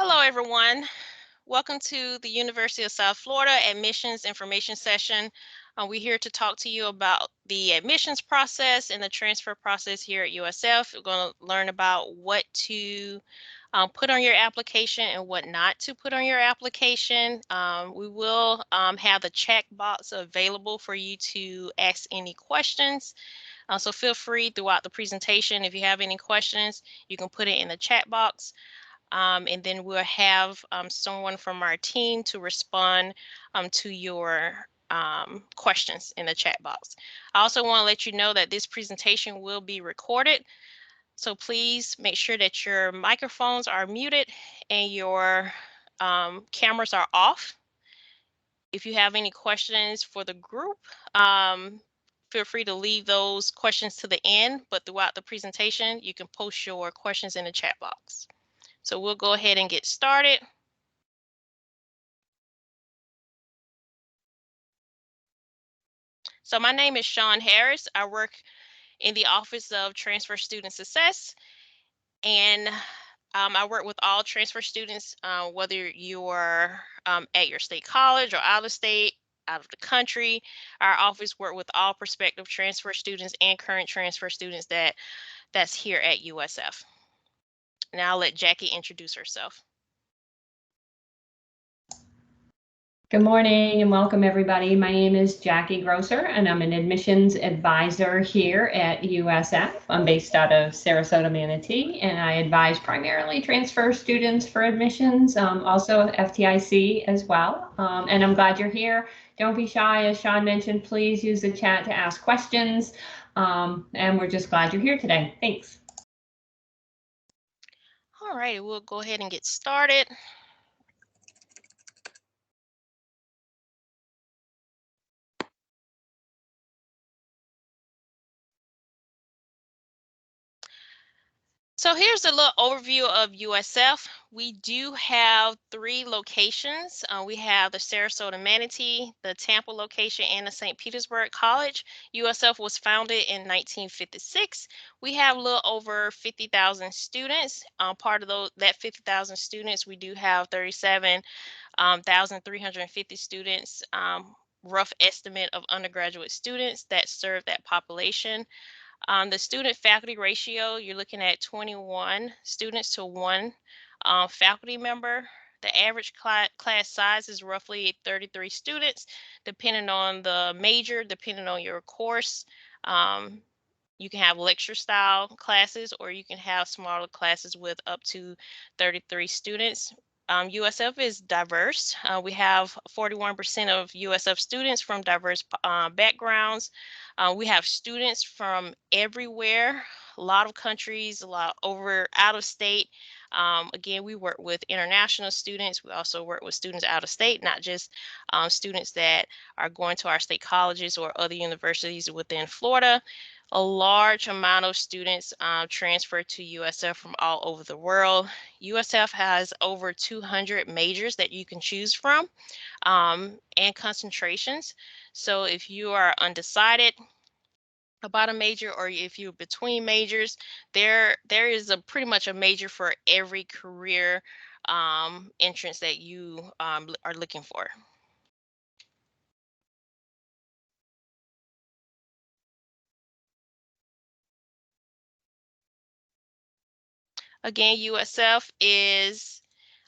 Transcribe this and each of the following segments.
Hello, everyone. Welcome to the University of South Florida admissions information session. We're here to talk to you about the admissions process and the transfer process here at USF. We're going to learn about what to put on your application and what not to put on your application. We will have the chat box available for you to ask any questions. So feel free throughout the presentation. If you have any questions, you can put it in the chat box. And then we'll have someone from our team to respond to your questions in the chat box. I also want to let you know that this presentation will be recorded. So please make sure that your microphones are muted and your cameras are off. If you have any questions for the group, feel free to leave those questions to the end, but throughout the presentation, you can post your questions in the chat box. So we'll go ahead and get started. So my name is Sean Harris. I work in the Office of Transfer Student Success, and I work with all transfer students, whether you're at your state college or out of state, out of the country. Our office work with all prospective transfer students and current transfer students that's here at USF. Now I'll let Jackie introduce herself. Good morning and welcome everybody. My name is Jackie Grosser and I'm an admissions advisor here at USF. I'm based out of Sarasota, Manatee, and I advise primarily transfer students for admissions, also FTIC as well. And I'm glad you're here. Don't be shy, as Sean mentioned, please use the chat to ask questions. And we're just glad you're here today. Thanks. All right, we'll go ahead and get started. So here's a little overview of USF. We do have 3 locations. We have the Sarasota Manatee, the Tampa location, and the St. Petersburg College. USF was founded in 1956. We have a little over 50,000 students. Part of that 50,000 students, we do have 37,350 students, rough estimate of undergraduate students that serve that population. The student faculty ratio, you're looking at 21 students to 1 faculty member. The average class size is roughly 33 students, depending on the major, depending on your course. You can have lecture style classes, or you can have smaller classes with up to 33 students. USF is diverse. We have 41% of USF students from diverse backgrounds. We have students from everywhere, a lot of countries, a lot over out of state. Again, we work with international students. We also work with students out of state, not just students that are going to our state colleges or other universities within Florida. A large amount of students transfer to USF from all over the world. USF has over 200 majors that you can choose from and concentrations. So if you are undecided about a major, or if you're between majors, there is pretty much a major for every career entrance that you are looking for. Again, USF is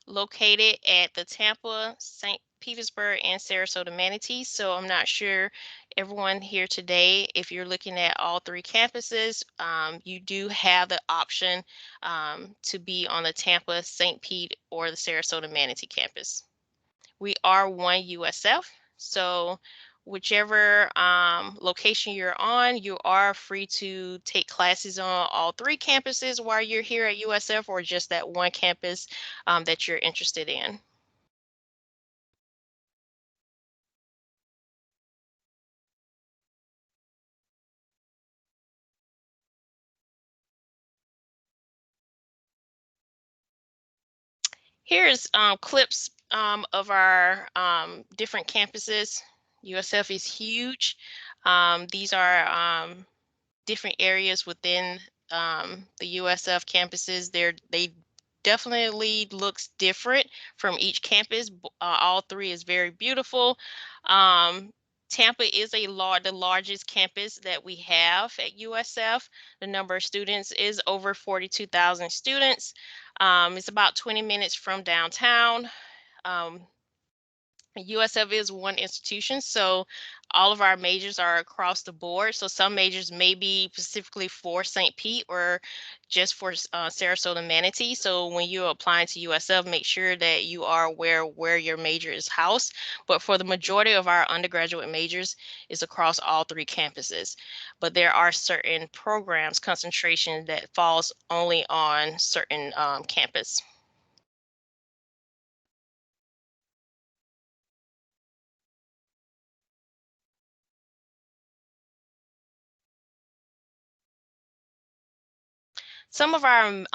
located at the Tampa, St. Petersburg, and Sarasota Manatee. So I'm not sure everyone here today, if you're looking at all 3 campuses, you do have the option to be on the Tampa, St. Pete, or the Sarasota Manatee campus. We are one USF, so whichever location you're on, you are free to take classes on all 3 campuses while you're here at USF, or just that one campus that you're interested in. Here's clips of our different campuses. USF is huge. These are different areas within the USF campuses. They definitely looks different from each campus. All three is very beautiful. Um, Tampa is the largest campus that we have at USF. The number of students is over 42,000 students. It's about 20 minutes from downtown. Um, USF is one institution, so all of our majors are across the board. So some majors may be specifically for St. Pete or just for Sarasota Manatee. So when you're applying to USF, make sure that you are aware where your major is housed. But for the majority of our undergraduate majors, is across all three campuses. But there are certain programs, concentration that falls only on certain campus. Some of our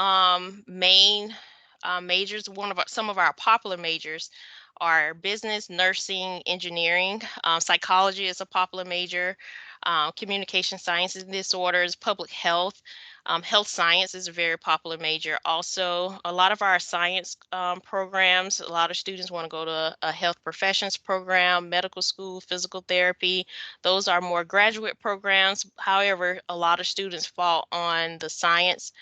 main majors, some of our popular majors are business, nursing, engineering, psychology is a popular major, communication sciences and disorders, public health, health science is a very popular major. Also, a lot of our science programs, a lot of students want to go to a health professions program, medical school, physical therapy. Those are more graduate programs. However, a lot of students fall on the science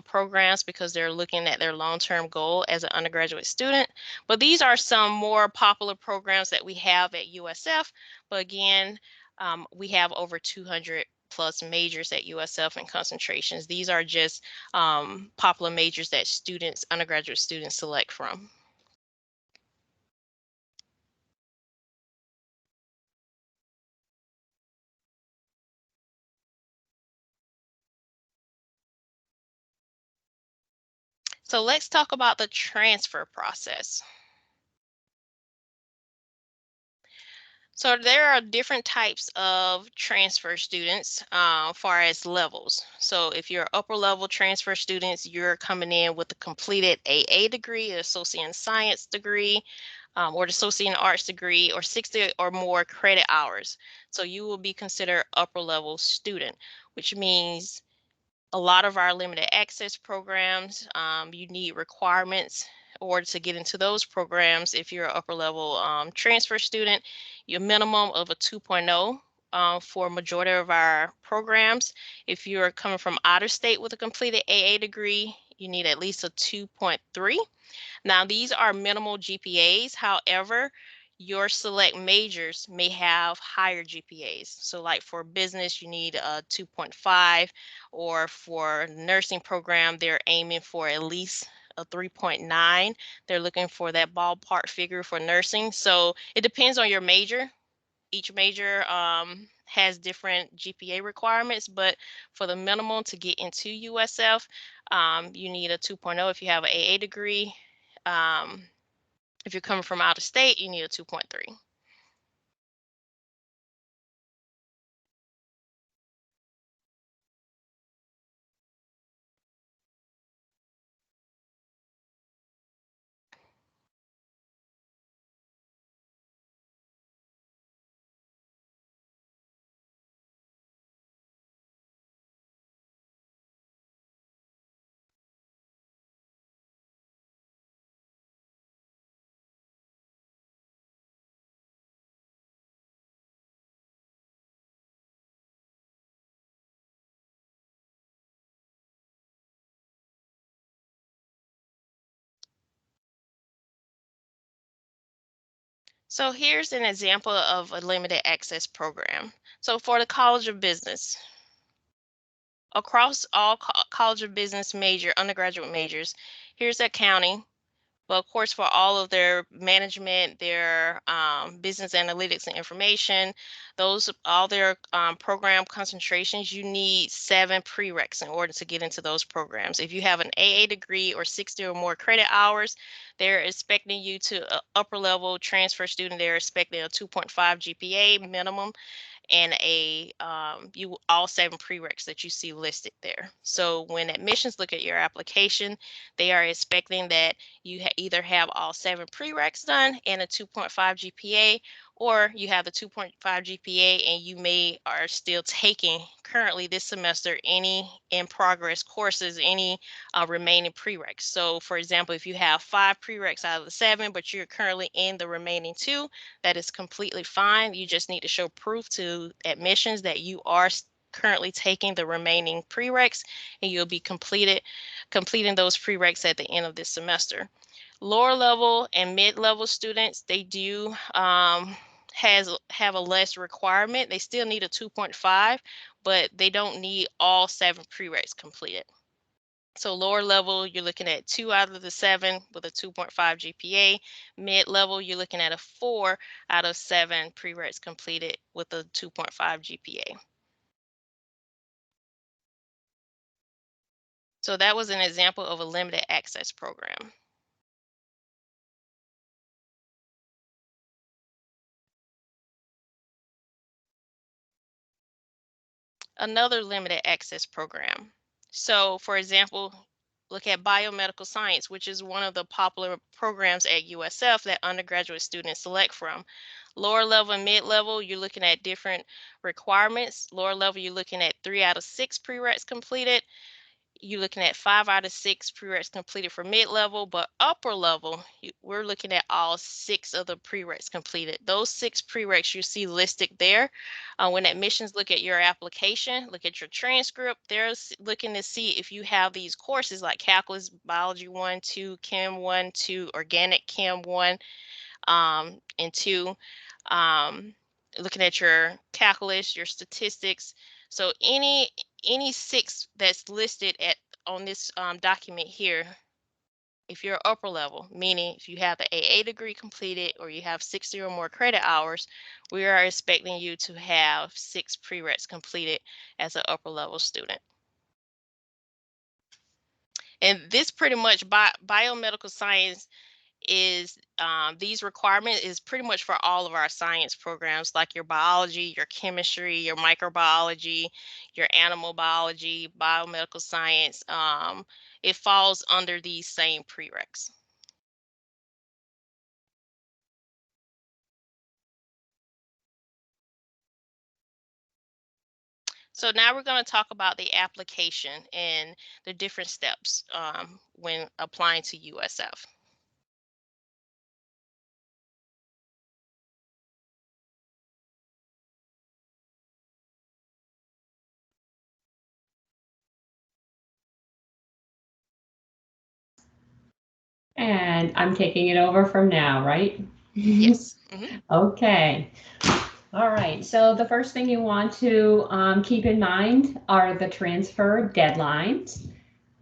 programs because they're looking at their long-term goal as an undergraduate student. But these are some more popular programs that we have at USF. But again, we have over 200 plus majors at USF and concentrations. These are just popular majors that students, undergraduate students select from. So let's talk about the transfer process. So there are different types of transfer students far as levels. So if you're upper level transfer students, you're coming in with a completed AA degree, an associate in science degree, or the associate in arts degree, or 60 or more credit hours. So you will be considered upper level student, which means a lot of our limited access programs, you need requirements in order to get into those programs. If you're an upper level transfer student, your minimum of a 2.0 for majority of our programs. If you're coming from out of state with a completed AA degree, you need at least a 2.3. Now, these are minimal GPAs. However, your select majors may have higher GPAs. So like for business, you need a 2.5, or for nursing program, they're aiming for at least a 3.9. They're looking for that ballpark figure for nursing. So it depends on your major. Each major has different GPA requirements, but for the minimum to get into USF, you need a 2.0 if you have an AA degree. Um, if you're coming from out of state, you need a 2.3. So here's an example of a limited access program. So for the College of Business, across all College of Business major, undergraduate majors, here's accounting. But of course, for all of their management, their business analytics and information, those all their program concentrations, you need 7 prereqs in order to get into those programs. If you have an AA degree or 60 or more credit hours, they're expecting you to upper level transfer student. They're expecting a 2.5 GPA minimum and a you all 7 prereqs that you see listed there. So when admissions look at your application, they are expecting that you either have all 7 prereqs done and a 2.5 GPA, or you have the 2.5 GPA and you are still taking currently this semester any in progress courses, any remaining prereqs. So for example, if you have 5 prereqs out of the 7, but you're currently in the remaining 2, that is completely fine. You just need to show proof to admissions that you are currently taking the remaining prereqs, and you'll be completing those prereqs at the end of this semester. Lower level and mid-level students, they do have a less requirement. They still need a 2.5, but they don't need all 7 prereqs completed. So lower level, you're looking at 2 out of the 7 with a 2.5 GPA. Mid-level, you're looking at a 4 out of 7 prereqs completed with a 2.5 GPA. So that was an example of a limited access program. Another limited access program. So for example, look at biomedical science, which is one of the popular programs at USF that undergraduate students select from. Lower level and mid-level, you're looking at different requirements. Lower level, you're looking at 3 out of 6 prereqs completed. You're looking at 5 out of 6 prereqs completed for mid-level, but upper level, we're looking at all 6 of the prereqs completed. Those 6 prereqs you see listed there. When admissions look at your application, look at your transcript, they're looking to see if you have these courses like Calculus, Biology 1, 2, Chem 1, 2, Organic Chem 1, and 2. Looking at your calculus, your statistics. So any 6 that's listed on this document here, if you're upper level, meaning if you have the AA degree completed or you have 60 or more credit hours, we are expecting you to have 6 prereqs completed as an upper level student. And this pretty much biomedical science is these requirements is pretty much for all of our science programs, like your biology, your chemistry, your microbiology, your animal biology, biomedical science. It falls under these same prereqs. So now we're going to talk about the application and the different steps when applying to USF. And I'm taking it over from now, right? Yes. Okay. All right. So the first thing you want to keep in mind are the transfer deadlines.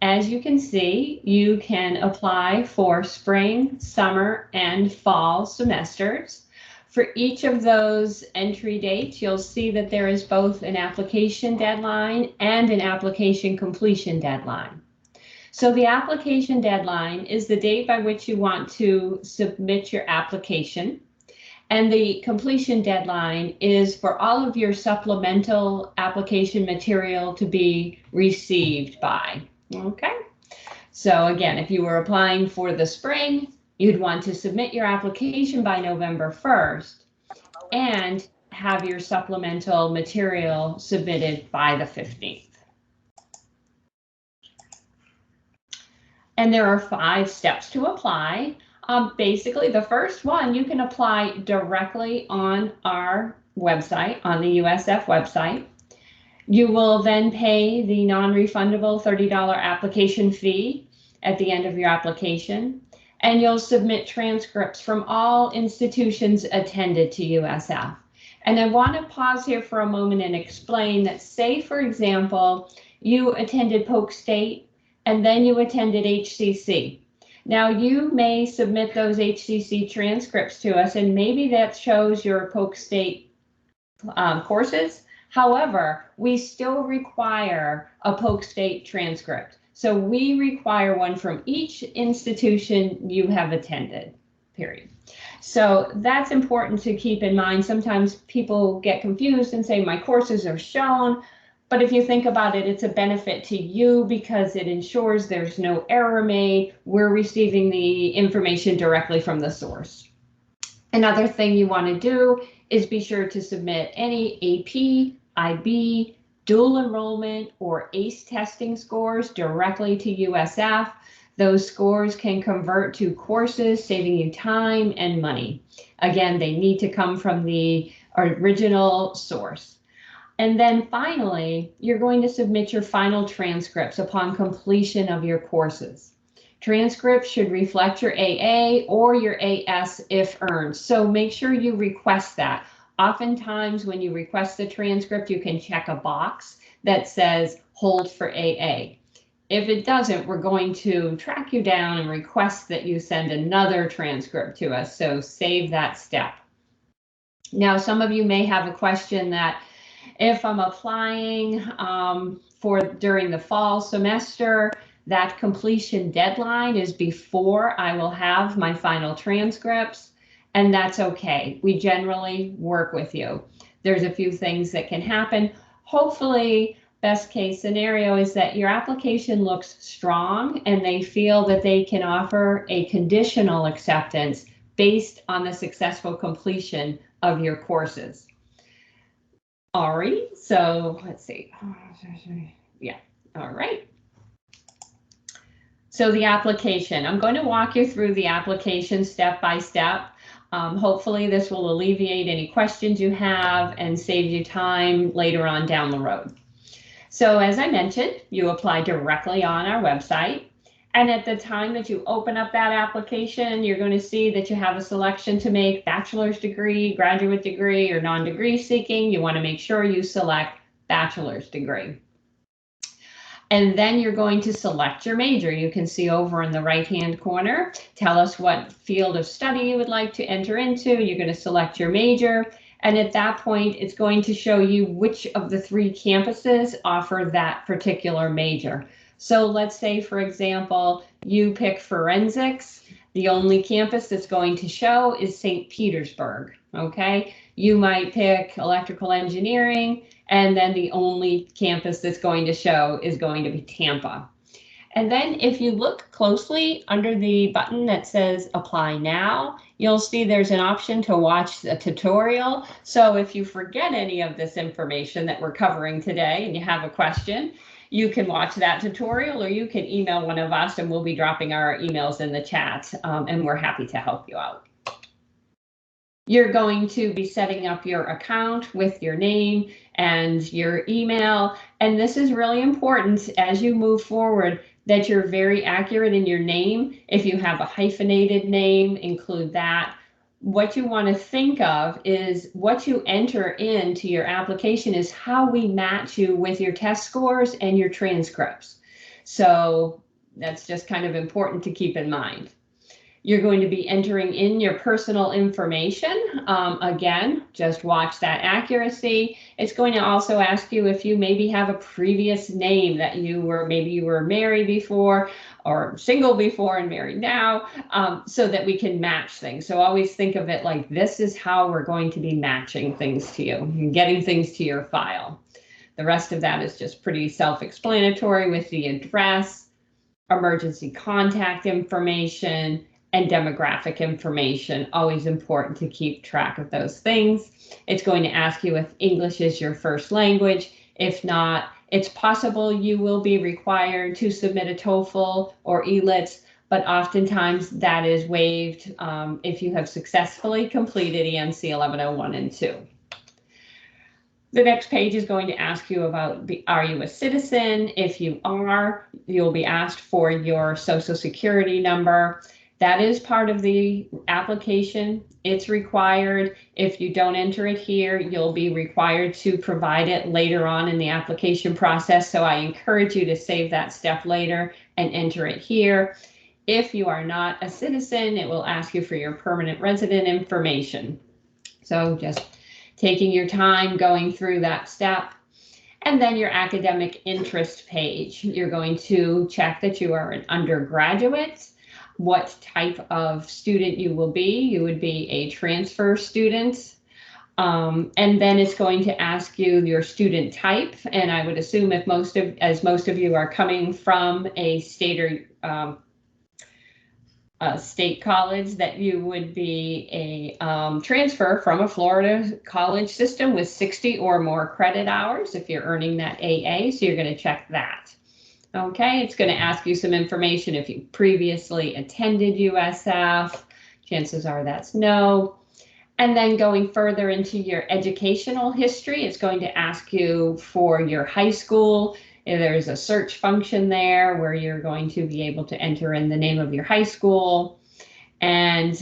As you can see, you can apply for spring, summer, and fall semesters. For each of those entry dates, you'll see that there is both an application deadline and an application completion deadline. So the application deadline is the date by which you want to submit your application. And the completion deadline is for all of your supplemental application material to be received by. Okay. So again, if you were applying for the spring, you'd want to submit your application by November 1st and have your supplemental material submitted by the 15th. And there are 5 steps to apply. Basically, the first one, you can apply directly on our website, on the USF website. You will then pay the non-refundable $30 application fee at the end of your application, and you'll submit transcripts from all institutions attended to USF. And I want to pause here for a moment and explain that, say, for example, you attended Polk State and then you attended HCC. Now you may submit those HCC transcripts to us, and maybe that shows your Polk State courses. However, we still require a Polk State transcript. So we require one from each institution you have attended, period. So that's important to keep in mind. Sometimes people get confused and say, my courses are shown. But if you think about it, it's a benefit to you because it ensures there's no error made. We're receiving the information directly from the source. Another thing you want to do is be sure to submit any AP, IB, dual enrollment, or ACE testing scores directly to USF. Those scores can convert to courses, saving you time and money. Again, they need to come from the original source. And then finally, you're going to submit your final transcripts upon completion of your courses. Transcripts should reflect your AA or your AS if earned. So make sure you request that. Oftentimes when you request the transcript, you can check a box that says hold for AA. If it doesn't, we're going to track you down and request that you send another transcript to us. So save that step. Now, some of you may have a question that if I'm applying for during the fall semester, that completion deadline is before I will have my final transcripts, and that's okay. We generally work with you. There's a few things that can happen. Hopefully, best case scenario is that your application looks strong and they feel that they can offer a conditional acceptance based on the successful completion of your courses. All right, so let's see. Yeah, all right. So the application, I'm going to walk you through the application step by step. Hopefully this will alleviate any questions you have and save you time later on down the road. So as I mentioned, you apply directly on our website. And at the time that you open up that application, you're going to see that you have a selection to make: bachelor's degree, graduate degree, or non-degree seeking. You want to make sure you select bachelor's degree. And then you're going to select your major. You can see over in the right-hand corner, tell us what field of study you would like to enter into. You're going to select your major. And at that point, it's going to show you which of the 3 campuses offer that particular major. So let's say, for example, you pick forensics. The only campus that's going to show is St. Petersburg, okay? You might pick electrical engineering, and then the only campus that's going to show is going to be Tampa. And then if you look closely under the button that says apply now, you'll see there's an option to watch a tutorial. So if you forget any of this information that we're covering today and you have a question, you can watch that tutorial, or you can email one of us, and we'll be dropping our emails in the chat, and we're happy to help you out. You're going to be setting up your account with your name and your email. And this is really important as you move forward, that you're very accurate in your name. If you have a hyphenated name, include that. What you want to think of is what you enter into your application is how we match you with your test scores and your transcripts. So that's just kind of important to keep in mind. You're going to be entering in your personal information. Again, just watch that accuracy. It's going to also ask you if you maybe have a previous name that maybe you were married before or single before and married now, so that we can match things. So always think of it like this is how we're going to be matching things to you and getting things to your file. The rest of that is just pretty self-explanatory with the address, emergency contact information, and demographic information. Always important to keep track of those things. It's going to ask you if English is your first language. If not, it's possible you will be required to submit a TOEFL or ELITS, but oftentimes that is waived if you have successfully completed ENC 1101 and 2. The next page is going to ask you about, are you a citizen? If you are, you'll be asked for your social security number. That is part of the application. It's required. If you don't enter it here, you'll be required to provide it later on in the application process. So I encourage you to save that step later and enter it here. If you are not a citizen, it will ask you for your permanent resident information. So just taking your time going through that step. And then your academic interest page. You're going to check that you are an undergraduate, what type of student you will be. You would be a transfer student. And then it's going to ask you your student type. And I would assume if most of you are coming from a state or state college, that you would be a transfer from a Florida college system with 60 or more credit hours if you're earning that AA. So you're going to check that. Okay, it's going to ask you some information if you previously attended USF. Chances are that's no. And then going further into your educational history, it's going to ask you for your high school. There's a search function there where you're going to be able to enter in the name of your high school. And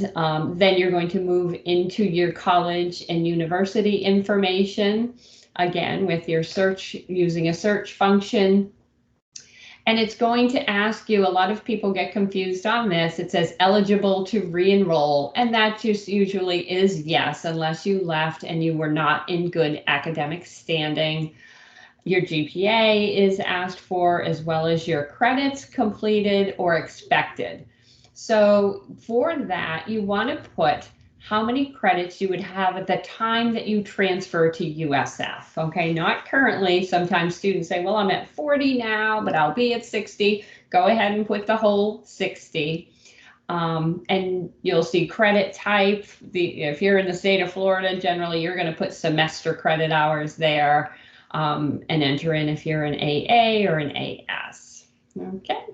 then you're going to move into your college and university information, again, with your search, using a search function. And it's going to ask you, a lot of people get confused on this. It says eligible to re-enroll, and that just usually is yes, unless you left and you were not in good academic standing. Your GPA is asked for, as well as your credits completed or expected. So for that, you want to put how many credits you would have at the time that you transfer to USF. Okay, not currently. Sometimes students say, well, I'm at 40 now, but I'll be at 60. Go ahead and put the whole 60. And you'll see credit type. If you're in the state of Florida, generally you're going to put semester credit hours there, and enter in if you're an AA or an AS. Okay.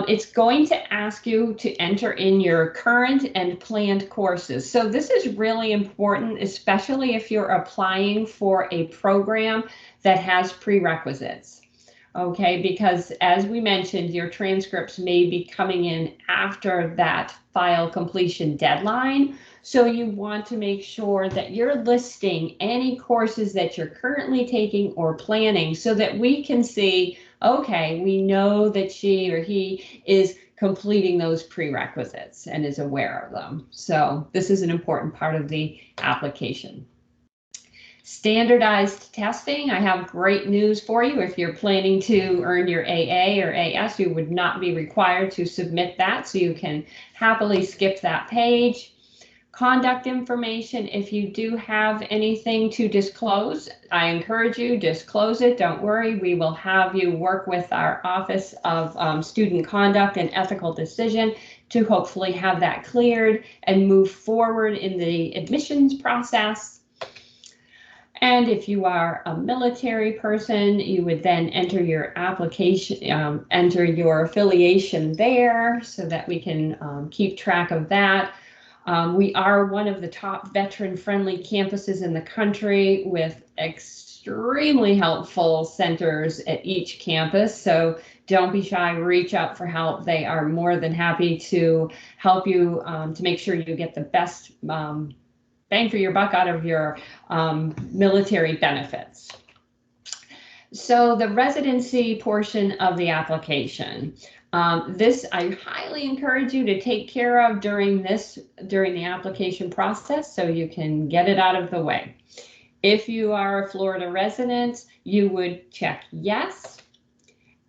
It's going to ask you to enter in your current and planned courses. So this is really important, especially if you're applying for a program that has prerequisites. Okay, because as we mentioned, your transcripts may be coming in after that file completion deadline. So you want to make sure that you're listing any courses that you're currently taking or planning so that we can see, okay, we know that she or he is completing those prerequisites and is aware of them. So this is an important part of the application. Standardized testing, I have great news for you. If you're planning to earn your AA or AS, you would not be required to submit that, so you can happily skip that page. Conduct information, if you do have anything to disclose, I encourage you, disclose it. Don't worry, we will have you work with our Office of Student Conduct and Ethical Decision to hopefully have that cleared and move forward in the admissions process. And if you are a military person, you would then enter your application, enter your affiliation there so that we can keep track of that. We are one of the top veteran-friendly campuses in the country with extremely helpful centers at each campus. So don't be shy, reach out for help. They are more than happy to help you to make sure you get the best bang for your buck out of your military benefits. So the residency portion of the application, this I highly encourage you to take care of during the application process so you can get it out of the way. If you are a Florida resident, you would check yes.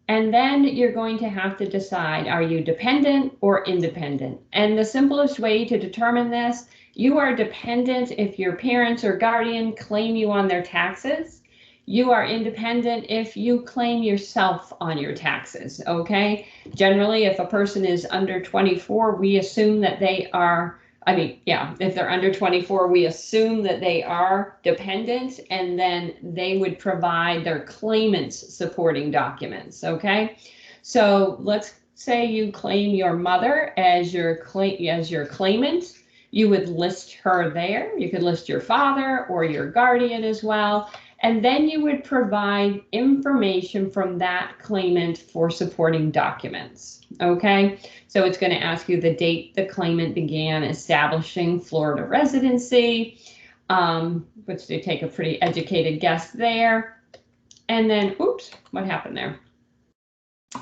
And then you're going to have to decide, are you dependent or independent? And the simplest way to determine this, you are dependent if your parents or guardian claim you on their taxes. You are independent if you claim yourself on your taxes, okay? Generally, if a person is under 24, we assume that they are, if they're under 24, we assume that they are dependent, and then they would provide their claimant's supporting documents, okay? So let's say you claim your mother as your claimant. You would list her there. You could list your father or your guardian as well. And then you would provide information from that claimant for supporting documents, okay? So it's going to ask you the date the claimant began establishing Florida residency, which they take a pretty educated guess there. And then, oops, what happened there?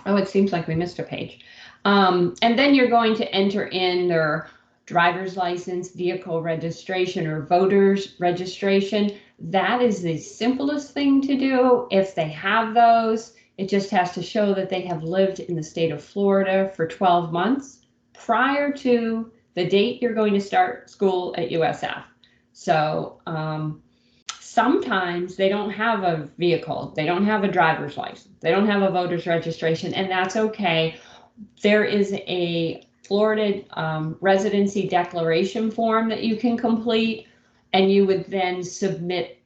Oh, it seems like we missed a page. And then you're going to enter in their driver's license, vehicle registration, or voter's registration. That is the simplest thing to do. If they have those, it just has to show that they have lived in the state of Florida for 12 months prior to the date you're going to start school at USF. So sometimes they don't have a vehicle, they don't have a driver's license, they don't have a voter's registration, and that's okay. there is a Florida residency declaration form that you can complete, and you would then submit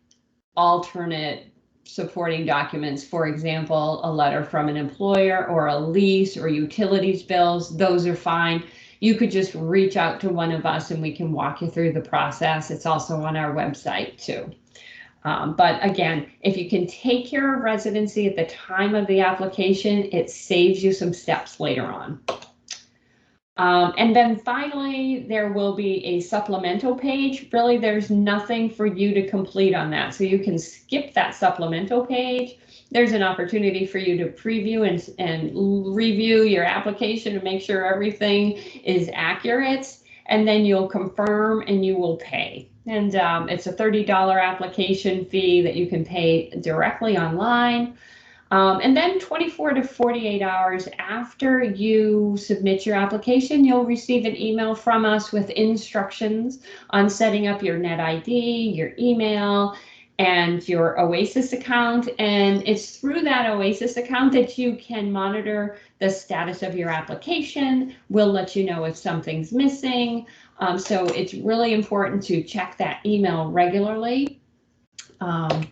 alternate supporting documents. For example, a letter from an employer or a lease or utilities bills. Those are fine. You could just reach out to one of us and we can walk you through the process. It's also on our website too. But again, if you can take care of residency at the time of the application, it saves you some steps later on. And then finally, there will be a supplemental page. Really, there's nothing for you to complete on that. So you can skip that supplemental page. There's an opportunity for you to preview and review your application and make sure everything is accurate. And then you'll confirm and you will pay. And it's a $30 application fee that you can pay directly online. And then 24 to 48 hours after you submit your application, you'll receive an email from us with instructions on setting up your net ID, your email, and your Oasis account. And it's through that Oasis account that you can monitor the status of your application. We'll let you know if something's missing. So it's really important to check that email regularly. And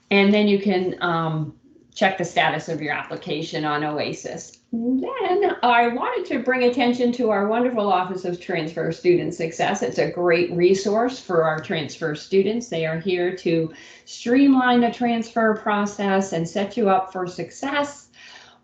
then you can check the status of your application on Oasis. Then I wanted to bring attention to our wonderful Office of Transfer Student Success. It's a great resource for our transfer students. They are here to streamline the transfer process and set you up for success.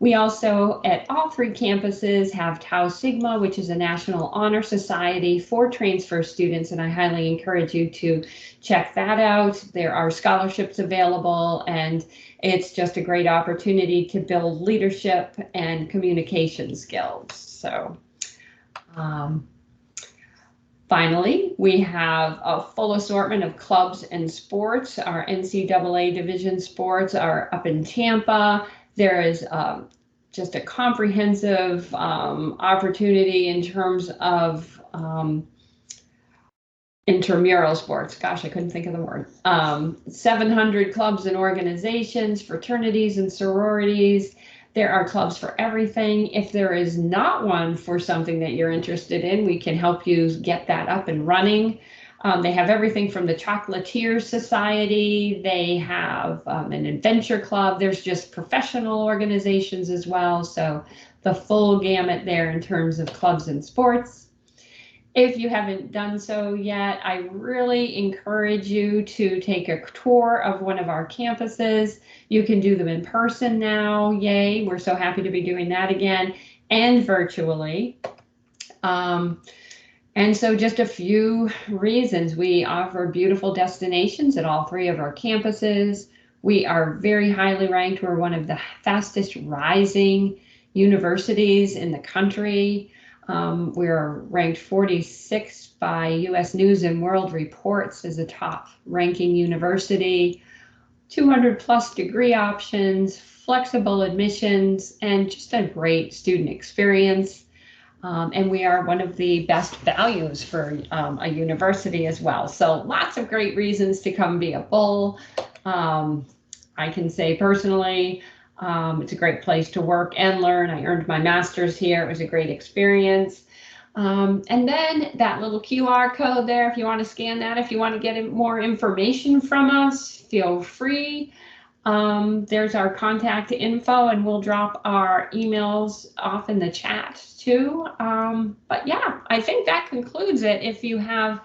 We also, at all three campuses, have Tau Sigma, which is a National Honor Society for transfer students, and I highly encourage you to check that out. There are scholarships available, and it's just a great opportunity to build leadership and communication skills. So, finally, we have a full assortment of clubs and sports. Our NCAA division sports are up in Tampa. There is just a comprehensive opportunity in terms of intramural sports. Gosh, I couldn't think of the word. 700 clubs and organizations, fraternities and sororities. There are clubs for everything. If there is not one for something that you're interested in, we can help you get that up and running. They have everything from the Chocolatier Society. They have an adventure club. There's just professional organizations as well. So the full gamut there in terms of clubs and sports. If you haven't done so yet, I really encourage you to take a tour of one of our campuses. You can do them in person now. Yay, we're so happy to be doing that again, and virtually. And so just a few reasons. We offer beautiful destinations at all three of our campuses. We are very highly ranked. We're one of the fastest rising universities in the country. We're ranked 46th by US News and World Reports as a top ranking university, 200 plus degree options, flexible admissions, and just a great student experience. And we are one of the best values for a university as well. So lots of great reasons to come be a bull. I can say personally, it's a great place to work and learn. I earned my master's here. It was a great experience. And then that little QR code there, if you want to scan that, if you want to get more information from us, feel free. There's our contact info, and we'll drop our emails off in the chat too. But yeah, I think that concludes it. If you have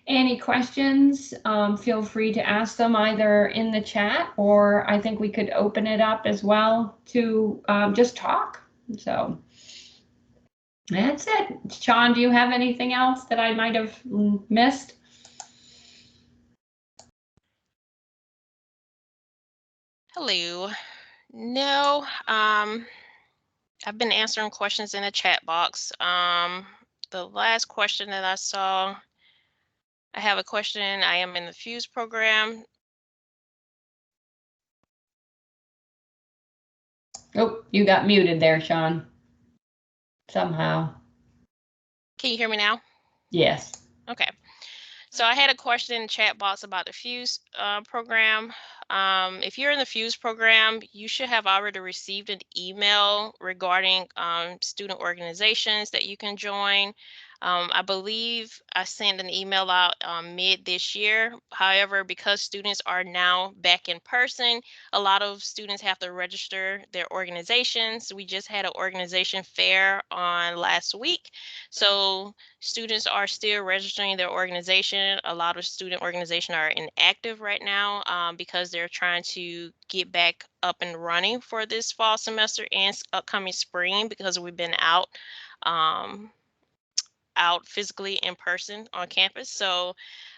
any questions, feel free to ask them either in the chat, or I think we could open it up as well to just talk. So that's it. Sean, do you have anything else that I might have missed? Hello. No, I've been answering questions in the chat box. The last question that I saw, I have a question. I am in the FUSE program. Oh, you got muted there, Sean. Somehow. Can you hear me now? Yes. Okay. So I had a question in the chat box about the FUSE program. If you're in the FUSE program, you should have already received an email regarding student organizations that you can join. I believe I sent an email out mid this year. However, because students are now back in person, a lot of students have to register their organizations. We just had an organization fair on last week. So students are still registering their organization. A lot of student organizations are inactive right now because they're trying to get back up and running for this fall semester and upcoming spring because we've been um, out physically in person on campus. So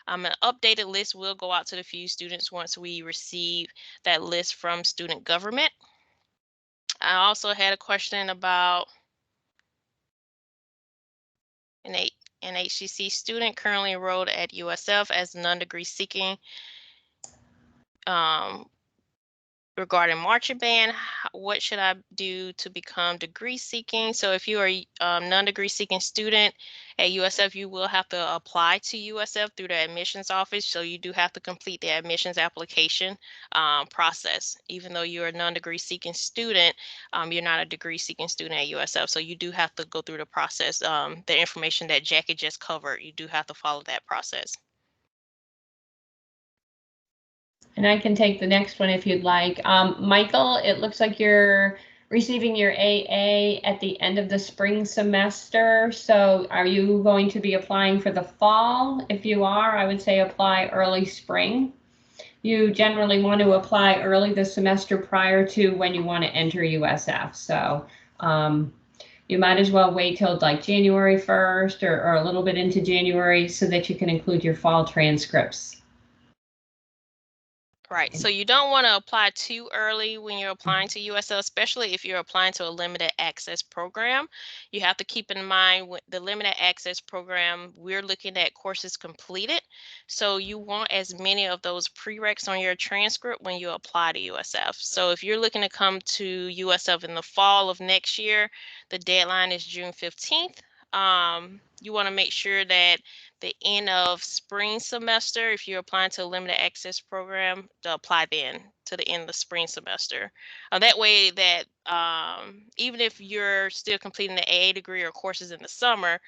an updated list will go out to the few students once we receive that list from student government. I also had a question about an HCC student currently enrolled at USF as a non-degree seeking um, regarding marching band. What should I do to become degree seeking? So if you are a non-degree seeking student at USF, you will have to apply to USF through the admissions office. So you do have to complete the admissions application process. Even though you're a non-degree seeking student, you're not a degree seeking student at USF. So you do have to go through the process. The information that Jackie just covered, you do have to follow that process. And I can take the next one if you'd like. Michael, it looks like you're receiving your AA at the end of the spring semester. So are you going to be applying for the fall? If you are, I would say apply early spring. You generally want to apply early the semester prior to when you want to enter USF. So you might as well wait till like January 1st or a little bit into January so that you can include your fall transcripts. Right. So you don't want to apply too early when you're applying to USL, especially if you're applying to a limited access program. You have to keep in mind with the limited access program, we're looking at courses completed. So you want as many of those prereqs on your transcript when you apply to USF. So if you're looking to come to USF in the fall of next year, the deadline is June 15th. You want to make sure that the end of spring semester, if you're applying to a limited access program, to apply then to the end of the spring semester. That way that even if you're still completing the AA degree or courses in the summer,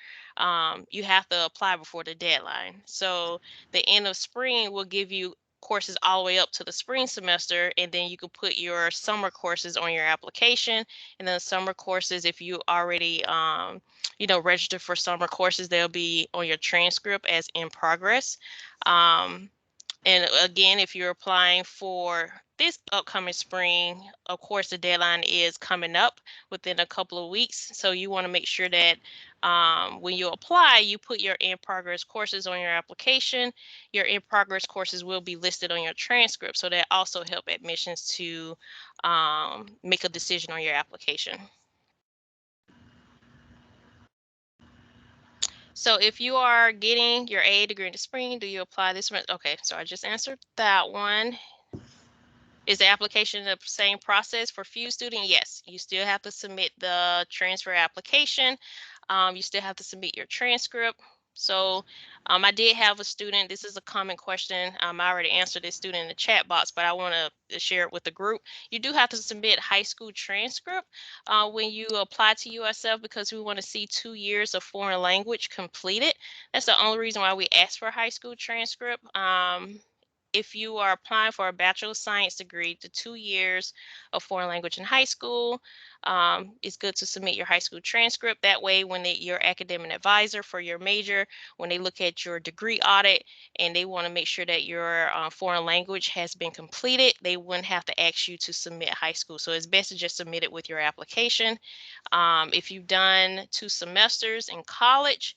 you have to apply before the deadline. So the end of spring will give you courses all the way up to the spring semester, and then you can put your summer courses on your application. And then the summer courses, if you already register for summer courses, they'll be on your transcript as in progress. And again, if you're applying for this upcoming spring, of course, the deadline is coming up within a couple of weeks. So you want to make sure that when you apply, you put your in-progress courses on your application. Your in-progress courses will be listed on your transcript. So that also help admissions to make a decision on your application. So if you are getting your AA degree in the spring, do you apply this one? Okay, so I just answered that one. Is the application the same process for FUSE student? Yes, you still have to submit the transfer application. You still have to submit your transcript. So I did have a student, this is a common question. I already answered this student in the chat box, but I want to share it with the group. You do have to submit high school transcript when you apply to USF because we want to see 2 years of foreign language completed. That's the only reason why we ask for a high school transcript. If you are applying for a Bachelor of Science degree, the 2 years of foreign language in high school, it's good to submit your high school transcript. That way, when your academic advisor for your major, when they look at your degree audit and they want to make sure that your foreign language has been completed, they wouldn't have to ask you to submit high school. So it's best to just submit it with your application. If you've done 2 semesters in college,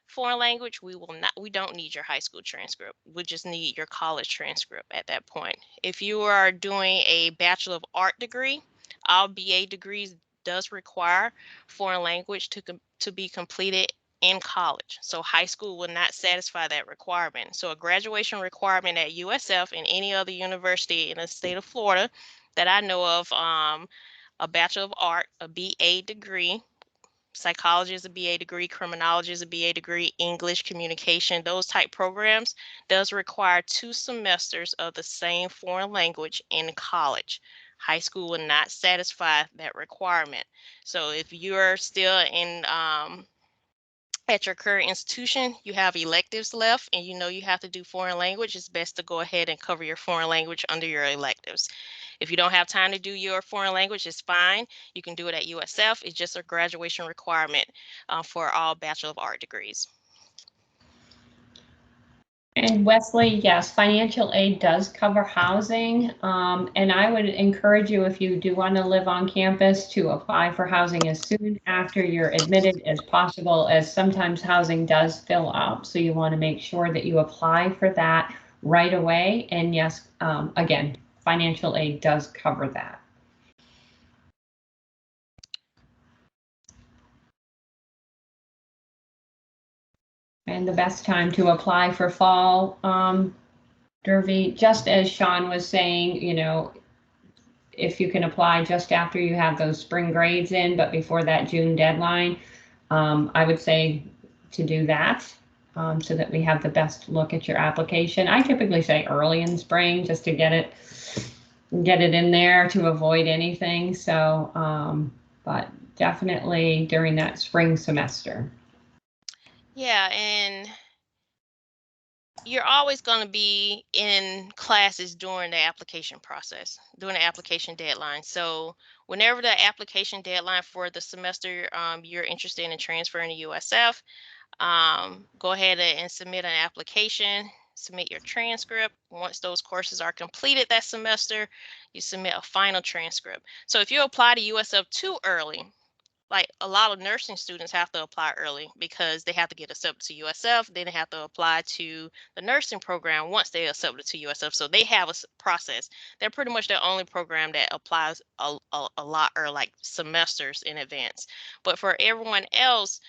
foreign language, we don't need your high school transcript. We just need your college transcript at that point. If you are doing a Bachelor of Art degree, all BA degrees does require foreign language to be completed in college. So high school will not satisfy that requirement. So a graduation requirement at USF and any other university in the state of Florida that I know of, a Bachelor of Art, a BA degree, psychology is a BA degree, criminology is a BA degree, English, communication, those type programs does require 2 semesters of the same foreign language in college. High school will not satisfy that requirement. So if you're still in at your current institution, you have electives left and you know you have to do foreign language, it's best to go ahead and cover your foreign language under your electives. If you don't have time to do your foreign language, it's fine. You can do it at USF. It's just a graduation requirement for all Bachelor of Art degrees. And Wesley, yes, financial aid does cover housing. And I would encourage you, if you do want to live on campus, to apply for housing as soon after you're admitted as possible, as sometimes housing does fill up. So you want to make sure that you apply for that right away. And yes, again, financial aid does cover that. And the best time to apply for fall derby, just as Sean was saying, you know, if you can apply just after you have those spring grades in, but before that June deadline, I would say to do that so that we have the best look at your application. I typically say early in spring just to get it in there to avoid anything. So, but definitely during that spring semester. Yeah, and you're always going to be in classes during the application process, during the application deadline. So whenever the application deadline for the semester you're interested in transferring to USF, go ahead and submit an application, submit your transcript. Once those courses are completed that semester, you submit a final transcript. So if you apply to USF too early, like a lot of nursing students have to apply early because they have to get accepted to USF, then they have to apply to the nursing program once they accepted to USF. So they have a process. They're pretty much the only program that applies a lot, or like semesters in advance. But for everyone else,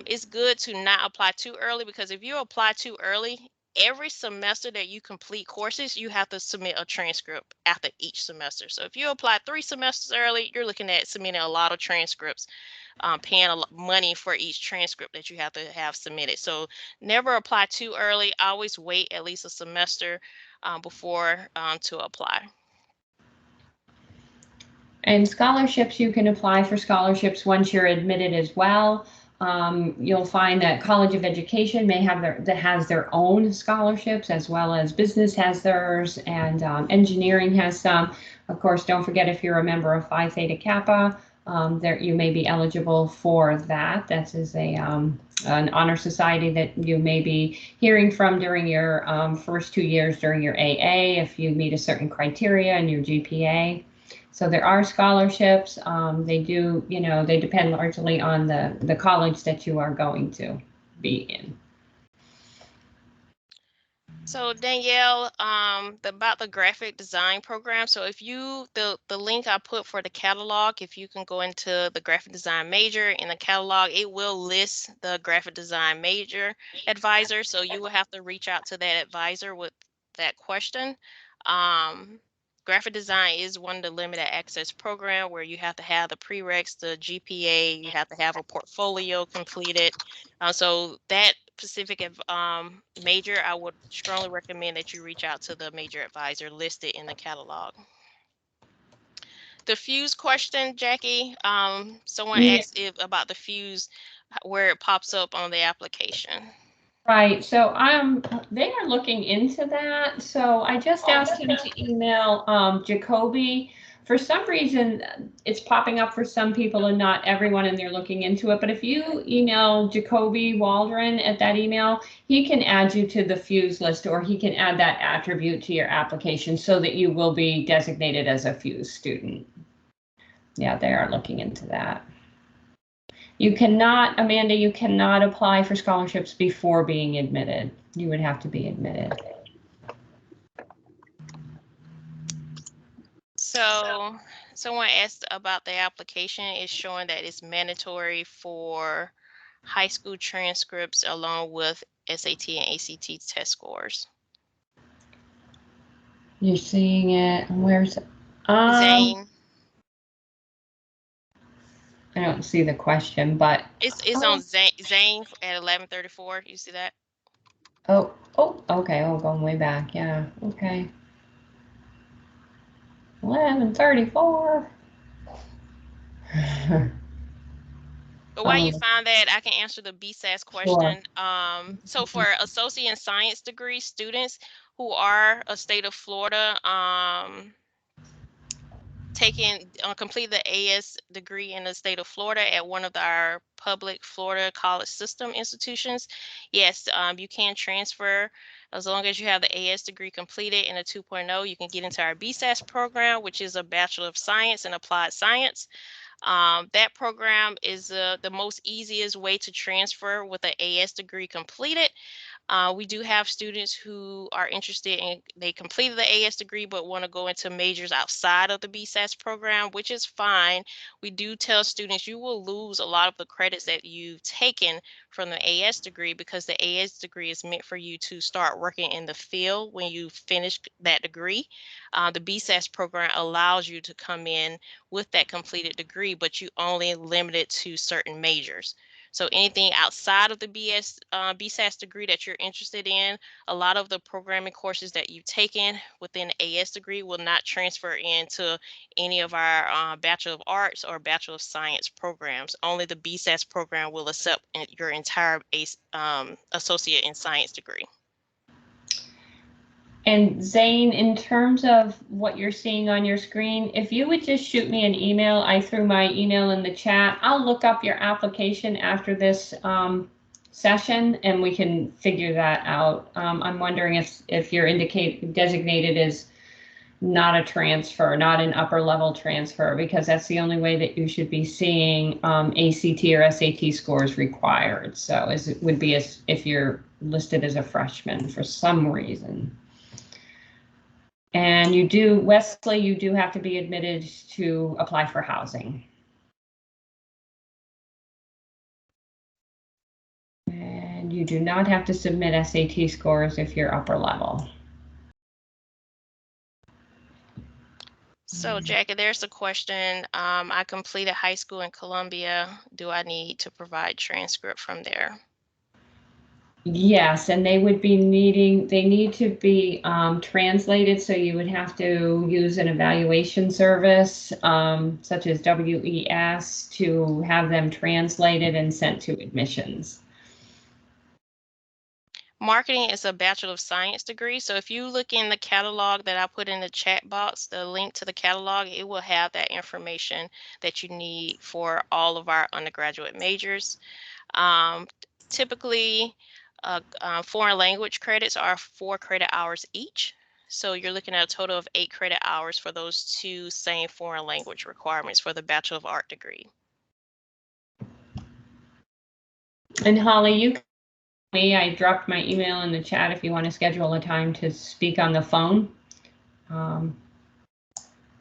it's good to not apply too early, because if you apply too early, every semester that you complete courses, you have to submit a transcript after each semester. So if you apply 3 semesters early, you're looking at submitting a lot of transcripts, paying money for each transcript that you have to have submitted. So never apply too early. Always wait at least a semester before to apply. And scholarships, you can apply for scholarships once you're admitted as well. You'll find that College of Education may have that has their own scholarships, as well as business has theirs, and engineering has some. Of course, don't forget, if you're a member of Phi Theta Kappa, there you may be eligible for that. That is an honor society that you may be hearing from during your first 2 years during your AA, if you meet a certain criteria in your GPA. So there are scholarships. They do, you know, they depend largely on the college that you are going to be in. So Danielle, about the graphic design program. So if you, the link I put for the catalog, if you can go into the graphic design major in the catalog, it will list the graphic design major advisor. So you will have to reach out to that advisor with that question. Graphic design is one of the limited access program where you have to have the prereqs, the GPA, you have to have a portfolio completed. So that specific major, I would strongly recommend that you reach out to the major advisor listed in the catalog. The fuse question, Jackie, someone Yeah. asked about the fuse, where it pops up on the application. Right. So they are looking into that. So I just asked him to email Jacoby. For some reason, it's popping up for some people and not everyone, and they're looking into it. But if you email Jacoby Waldron at that email, he can add you to the fuse list, or he can add that attribute to your application so that you will be designated as a fuse student. Yeah, they are looking into that. You cannot, Amanda, you cannot apply for scholarships before being admitted. You would have to be admitted. So someone asked about the application. It's showing that it's mandatory for high school transcripts along with SAT and ACT test scores. You're seeing it. Where's Zane. I don't see the question, but It's on Zane at 1134. You see that? oh, okay. Oh, going way back. Yeah. Okay. 1134. But while you find that, I can answer the BSAS Sure. question. So for associate in science degree students who are a state of Florida, complete the AS degree in the state of Florida at one of our public Florida college system institutions, yes, you can transfer as long as you have the AS degree completed in a 2.0. You can get into our BSAS program, which is a Bachelor of Science in Applied Science. That program is the most easiest way to transfer with an AS degree completed. We do have students who are interested in, they completed the AS degree but want to go into majors outside of the BSAS program, which is fine. We do tell students you will lose a lot of the credits that you've taken from the AS degree because the AS degree is meant for you to start working in the field when you finish that degree. The BSAS program allows you to come in with that completed degree, but you only limit it to certain majors. So anything outside of the BSAS degree that you're interested in, a lot of the programming courses that you've taken within the AS degree will not transfer into any of our Bachelor of Arts or Bachelor of Science programs. Only the BSAS program will accept your entire associate in science degree. And Zane, in terms of what you're seeing on your screen, if you would just shoot me an email, I threw my email in the chat. I'll look up your application after this session and we can figure that out. I'm wondering if you're designated as not a transfer, not an upper level transfer, because that's the only way that you should be seeing ACT or SAT scores required. So it would be as if you're listed as a freshman for some reason. And you do, Wesley, you do have to be admitted to apply for housing. And you do not have to submit SAT scores if you're upper level. So Jackie, there's a question. I completed high school in Columbia. Do I need to provide transcript from there? Yes, and they would be they need to be translated, so you would have to use an evaluation service such as WES to have them translated and sent to admissions. Marketing is a Bachelor of Science degree. So if you look in the catalog that I put in the chat box, the link to the catalog, it will have that information that you need for all of our undergraduate majors. Typically, foreign language credits are 4 credit hours each. So you're looking at a total of 8 credit hours for those two same foreign language requirements for the Bachelor of Art degree. And Holly, I dropped my email in the chat if you want to schedule a time to speak on the phone. I'm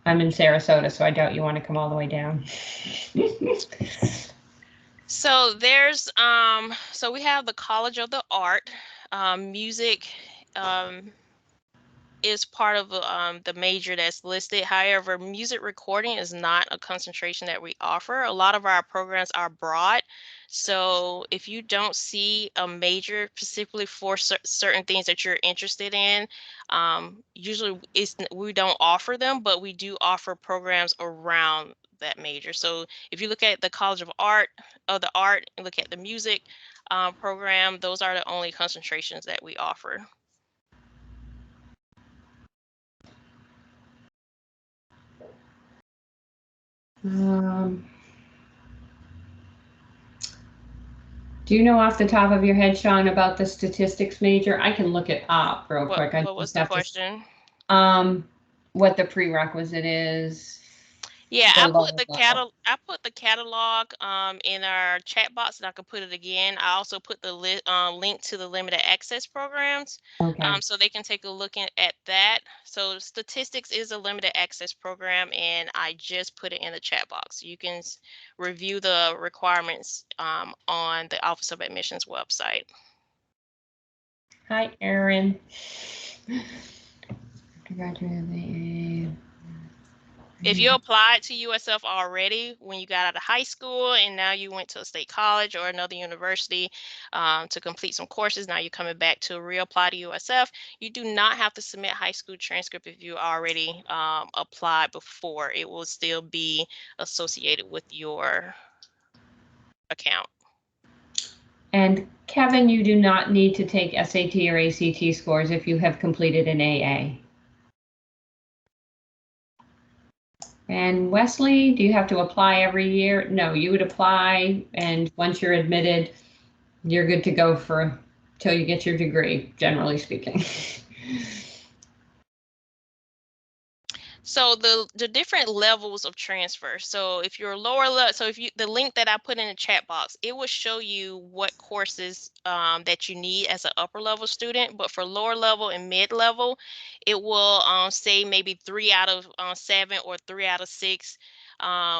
in Sarasota, so I doubt you want to come all the way down. So there's so we have the College of the Art. Music is part of the major that's listed. However, music recording is not a concentration that we offer. A lot of our programs are broad. So if you don't see a major specifically for certain things that you're interested in, usually we don't offer them, but we do offer programs around that major. So if you look at the College of Art, and look at the music program, those are the only concentrations that we offer. Do you know off the top of your head, Sean, about the statistics major? I can look it up real quick. What was the question? What the prerequisite is. Yeah, I put the catalog in our chat box, and I can put it again. I also put the link to the limited access programs, Okay. so they can take a look at that. So statistics is a limited access program, and I just put it in the chat box. You can review the requirements on the Office of Admissions website. Hi, Erin. Congratulations. If you applied to USF already when you got out of high school and now you went to a state college or another university to complete some courses, now you're coming back to reapply to USF, you do not have to submit high school transcript if you already applied before. It will still be associated with your account. And Kevin, you do not need to take SAT or ACT scores if you have completed an AA. And Wesley, do you have to apply every year? No, you would apply, and once you're admitted, you're good to go for till you get your degree, generally speaking. So the different levels of transfer. So if you're lower level, so if you the link that I put in the chat box, it will show you what courses that you need as an upper level student. But for lower level and mid level, it will say maybe 3 out of 7 or 3 out of 6.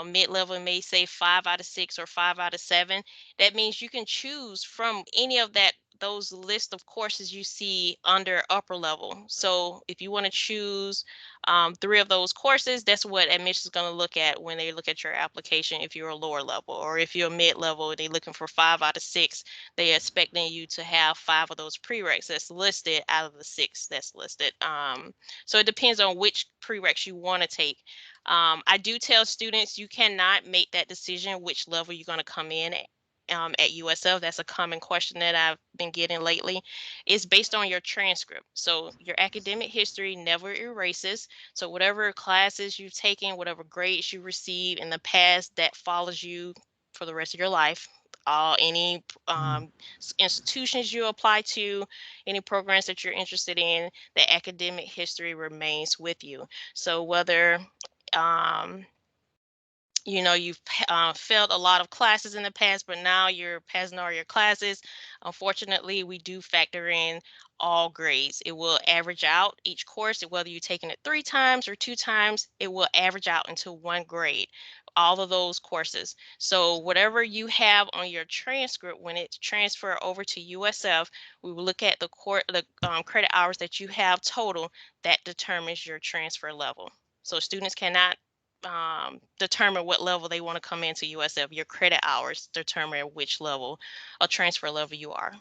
Mid level may say 5 out of 6 or 5 out of 7. That means you can choose from any of those list of courses you see under upper level. So if you want to choose 3 of those courses, that's what admissions is going to look at when they look at your application if you're a lower level, or if you're mid-level, they're looking for 5 out of 6. They're expecting you to have 5 of those prereqs that's listed out of the 6 that's listed. So it depends on which prereqs you want to take. I do tell students you cannot make that decision which level you're going to come in at USF. That's a common question that I've been getting lately. It's based on your transcript. So your academic history never erases. So whatever classes you've taken, whatever grades you receive in the past, that follows you for the rest of your life. Any institutions you apply to, any programs that you're interested in, the academic history remains with you. So whether you've failed a lot of classes in the past, but now you're passing all your classes. Unfortunately, we do factor in all grades. It will average out each course, whether you've taken it 3 times or 2 times, it will average out into 1 grade, all of those courses. So whatever you have on your transcript, when it's transferred over to USF, we will look at the credit hours that you have total. That determines your transfer level. So students cannot determine what level they want to come into USF. Your credit hours determine which level, a transfer level you are.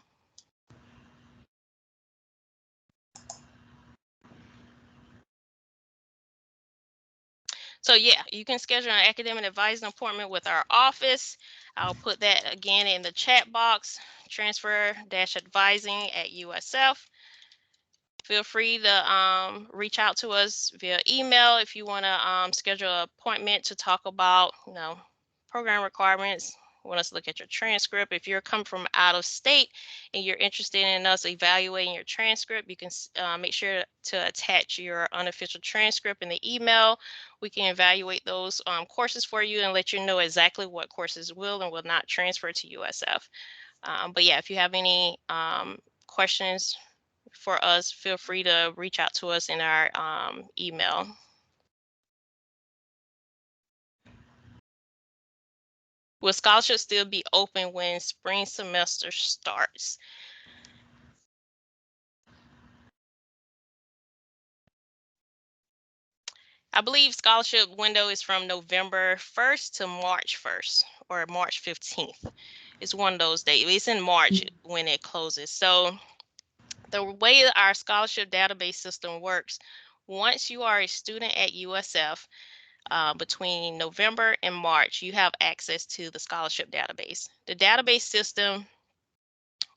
So yeah, you can schedule an academic advising appointment with our office. I'll put that again in the chat box, transfer-advising at USF. Feel free to reach out to us via email if you want to schedule an appointment to talk about, program requirements. Want us to look at your transcript. If you're coming from out of state and you're interested in us evaluating your transcript, you can make sure to attach your unofficial transcript in the email. We can evaluate those courses for you and let you know exactly what courses will and will not transfer to USF. But yeah, if you have any questions for us, feel free to reach out to us in our email. Will scholarships still be open when spring semester starts? I believe scholarship window is from November 1st to March 1st or March 15th. It's one of those days. It's in March when it closes. So the way our scholarship database system works, once you are a student at USF, between November and March, you have access to the scholarship database. The database system,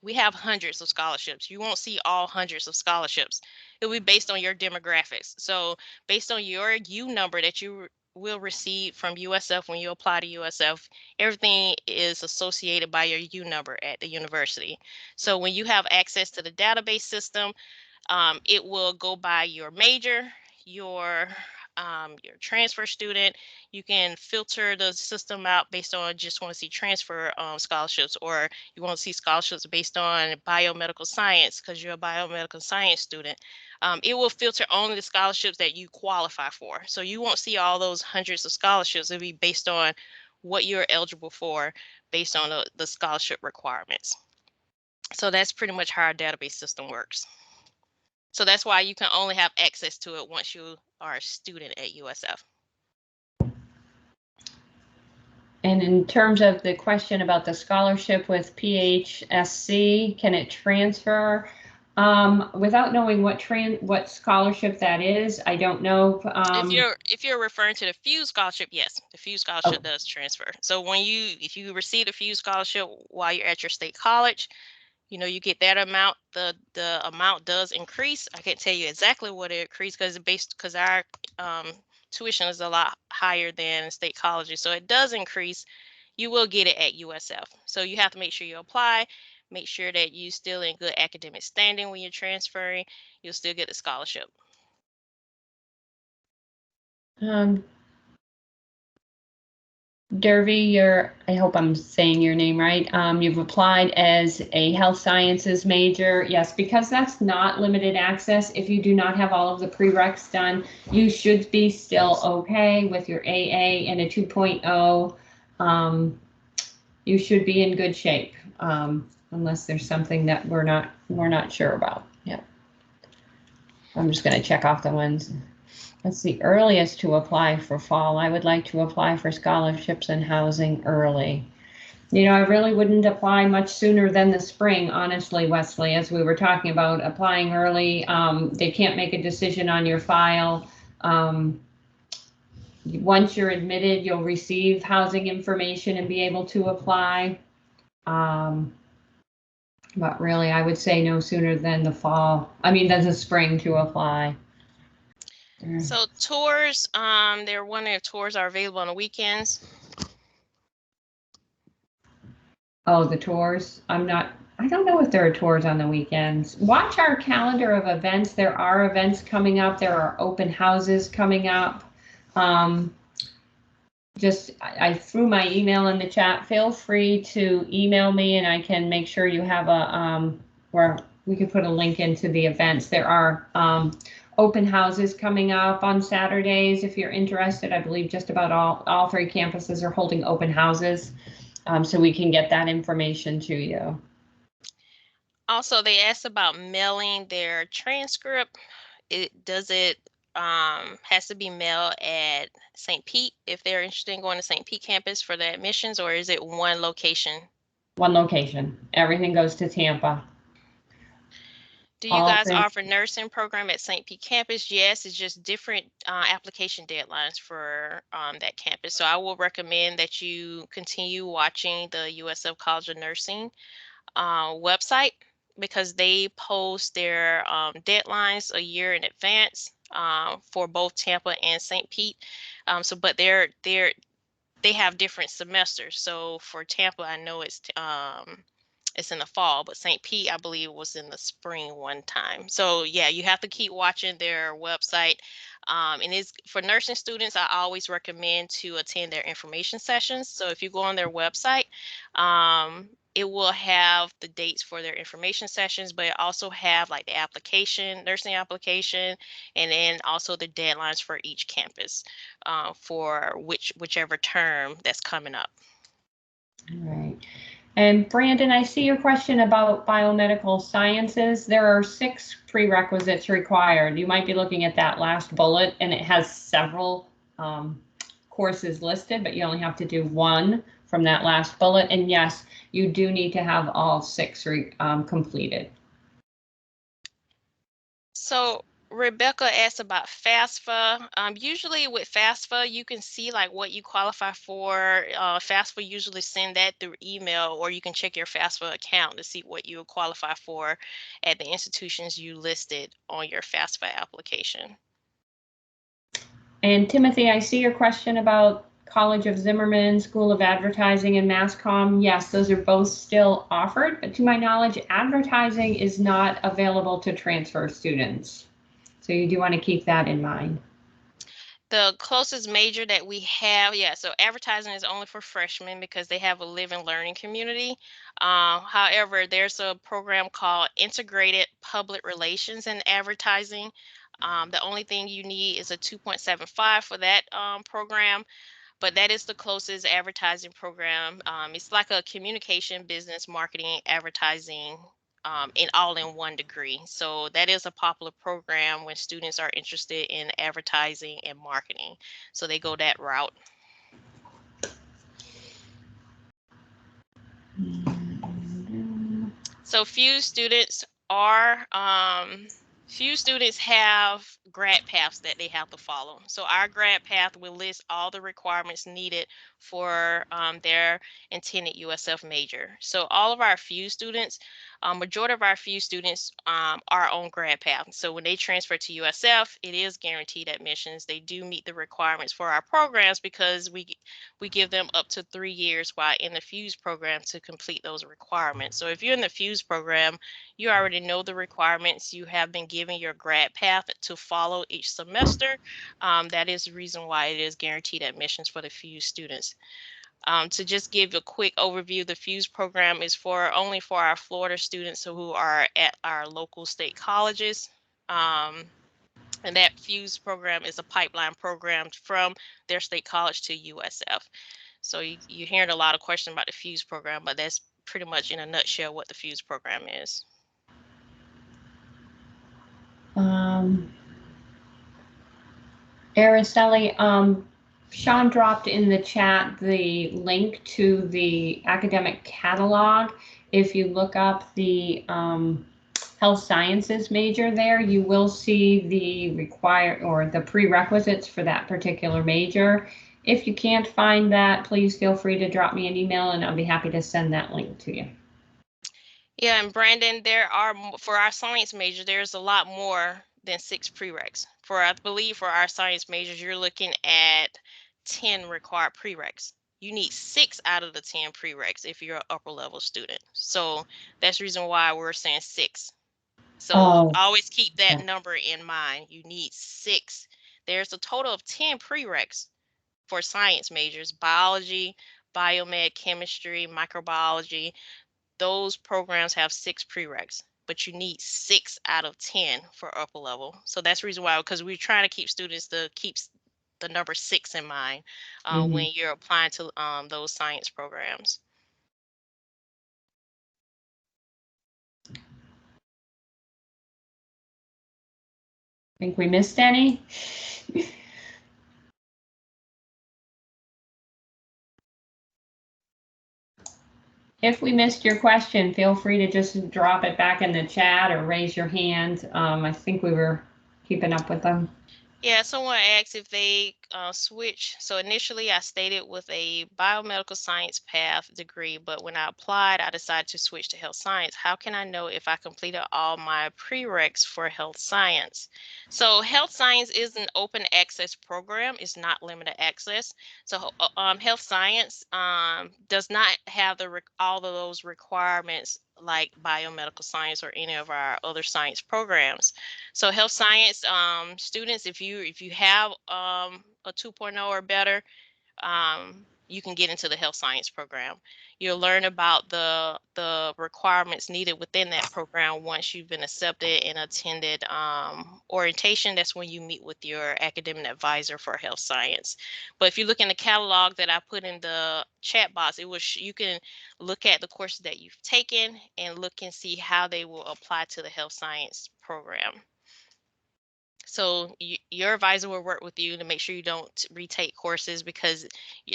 we have hundreds of scholarships. You won't see all hundreds of scholarships. It will be based on your demographics. So based on your U number that you will receive from USF when you apply to USF, everything is associated by your U number at the university. So when you have access to the database system, it will go by your major, your transfer student. You can filter the system out based on just want to see transfer scholarships, or you want to see scholarships based on biomedical science because you're a biomedical science student. It will filter only the scholarships that you qualify for. So you won't see all those hundreds of scholarships. It'll be based on what you're eligible for based on the scholarship requirements. So that's pretty much how our database system works. So that's why you can only have access to it once you are a student at USF. And in terms of the question about the scholarship with PHSC, can it transfer? Without knowing what scholarship that is, I don't know. If you're referring to the Fuse scholarship, yes, the Fuse Oh, scholarship does transfer. So if you receive a Fuse scholarship while you're at your state college, you get that amount. The amount does increase. I can't tell you exactly what it increased because our tuition is a lot higher than state colleges, so it does increase. You will get it at USF. So you have to make sure you apply, make sure that you still in good academic standing when you're transferring. You'll still get the scholarship. um, Dervy, I hope I'm saying your name right. You've applied as a health sciences major. Yes, because that's not limited access. If you do not have all of the prereqs done, you should be still okay with your AA and a 2.0. You should be in good shape, unless there's something that we're not sure about. Yeah. I'm just going to check off the ones. That's the earliest to apply for fall. I would like to apply for scholarships and housing early. I really wouldn't apply much sooner than the spring, honestly, Wesley, as we were talking about applying early. They can't make a decision on your file. Once you're admitted, you'll receive housing information and be able to apply. But really, I would say no sooner than than the spring to apply. So tours, they're wondering if tours are available on the weekends. Oh, the tours. I don't know if there are tours on the weekends. Watch our calendar of events. There are events coming up. There are open houses coming up. Um, I threw my email in the chat. Feel free to email me and I can make sure you have where we could put a link into the events. There are open houses coming up on Saturdays if you're interested. I believe just about all three campuses are holding open houses. So we can get that information to you. Also, they asked about mailing their transcript. It has to be mailed at St. Pete if they're interested in going to St. Pete campus for the admissions, or is it one location? One location. Everything goes to Tampa. Do you All guys three. offer nursing program at St. Pete campus? Yes, it's just different application deadlines for that campus. So I will recommend that you continue watching the USF College of Nursing website because they post their deadlines a year in advance for both Tampa and St. Pete. But they have different semesters. So for Tampa, I know it's in the fall, but St. Pete, I believe, was in the spring one time. So yeah, you have to keep watching their website. And it's for nursing students, I always recommend to attend their information sessions. So if you go on their website, it will have the dates for their information sessions, but it also have like the application, nursing application, and then also the deadlines for each campus for whichever term that's coming up. All right. And Brandon, I see your question about biomedical sciences. There are 6 prerequisites required. You might be looking at that last bullet and it has several courses listed, but you only have to do one from that last bullet. And yes, you do need to have all 6 completed. So Rebecca asked about FAFSA. Usually with FAFSA, you can see like what you qualify for. FAFSA usually send that through email, or you can check your FAFSA account to see what you qualify for at the institutions you listed on your FAFSA application. And Timothy, I see your question about College of Zimmerman, School of Advertising, and Mass Comm. Yes, those are both still offered, but to my knowledge, advertising is not available to transfer students. So you do want to keep that in mind. The closest major that we have, yeah, so advertising is only for freshmen because they have a living learning community. However, there's a program called Integrated Public Relations and Advertising. The only thing you need is a 2.75 for that program, but that is the closest advertising program. It's like a communication, business, marketing, advertising, all in one degree. So that is a popular program when students are interested in advertising and marketing. So they go that route. So few students have grad paths that they have to follow. So our grad path will list all the requirements needed for their intended USF major. So all of our few students, majority of our few students are on grad path. So when they transfer to USF, it is guaranteed admissions. They do meet the requirements for our programs because we give them up to 3 years while in the FUSE program to complete those requirements. So if you're in the FUSE program, you already know the requirements. You have been given your grad path to follow each semester. That is the reason why it is guaranteed admissions for the FUSE students. To just give a quick overview, the FUSE program is only for our Florida students who are at our local state colleges. And that FUSE program is a pipeline program from their state college to USF. So you're hearing a lot of questions about the FUSE program, but that's pretty much in a nutshell what the FUSE program is. Araceli, Sean dropped in the chat the link to the academic catalog. If you look up the health sciences major there, you will see the the prerequisites for that particular major. If you can't find that, please feel free to drop me an email and I'll be happy to send that link to you. Yeah, and Brandon, for our science major, there's a lot more than 6 prereqs. I believe for our science majors, you're looking at 10 required prereqs. You need 6 out of the 10 prereqs if you're an upper level student. So that's the reason why we're saying 6. So always keep that number in mind. You need 6. There's a total of 10 prereqs for science majors: biology, biomed, chemistry, microbiology. Those programs have 6 prereqs, but you need 6 out of 10 for upper level. So that's the reason why, because we're trying to keep students to keep the number 6 in mind when you're applying to those science programs. Think we missed any? If we missed your question, feel free to just drop it back in the chat or raise your hand. I think we were keeping up with them. Yeah, someone asked if they switch. So initially I stated with a biomedical science path degree, but when I applied, I decided to switch to health science. How can I know if I completed all my prereqs for health science? So health science is an open access program. It's not limited access. So health science does not have all of those requirements like biomedical science or any of our other science programs. So health science students, if you have a 2.0 or better, you can get into the health science program. You'll learn about the requirements needed within that program once you've been accepted and attended orientation. That's when you meet with your academic advisor for health science. But if you look in the catalog that I put in the chat box, you can look at the courses that you've taken and look and see how they will apply to the health science program. So your advisor will work with you to make sure you don't retake courses, because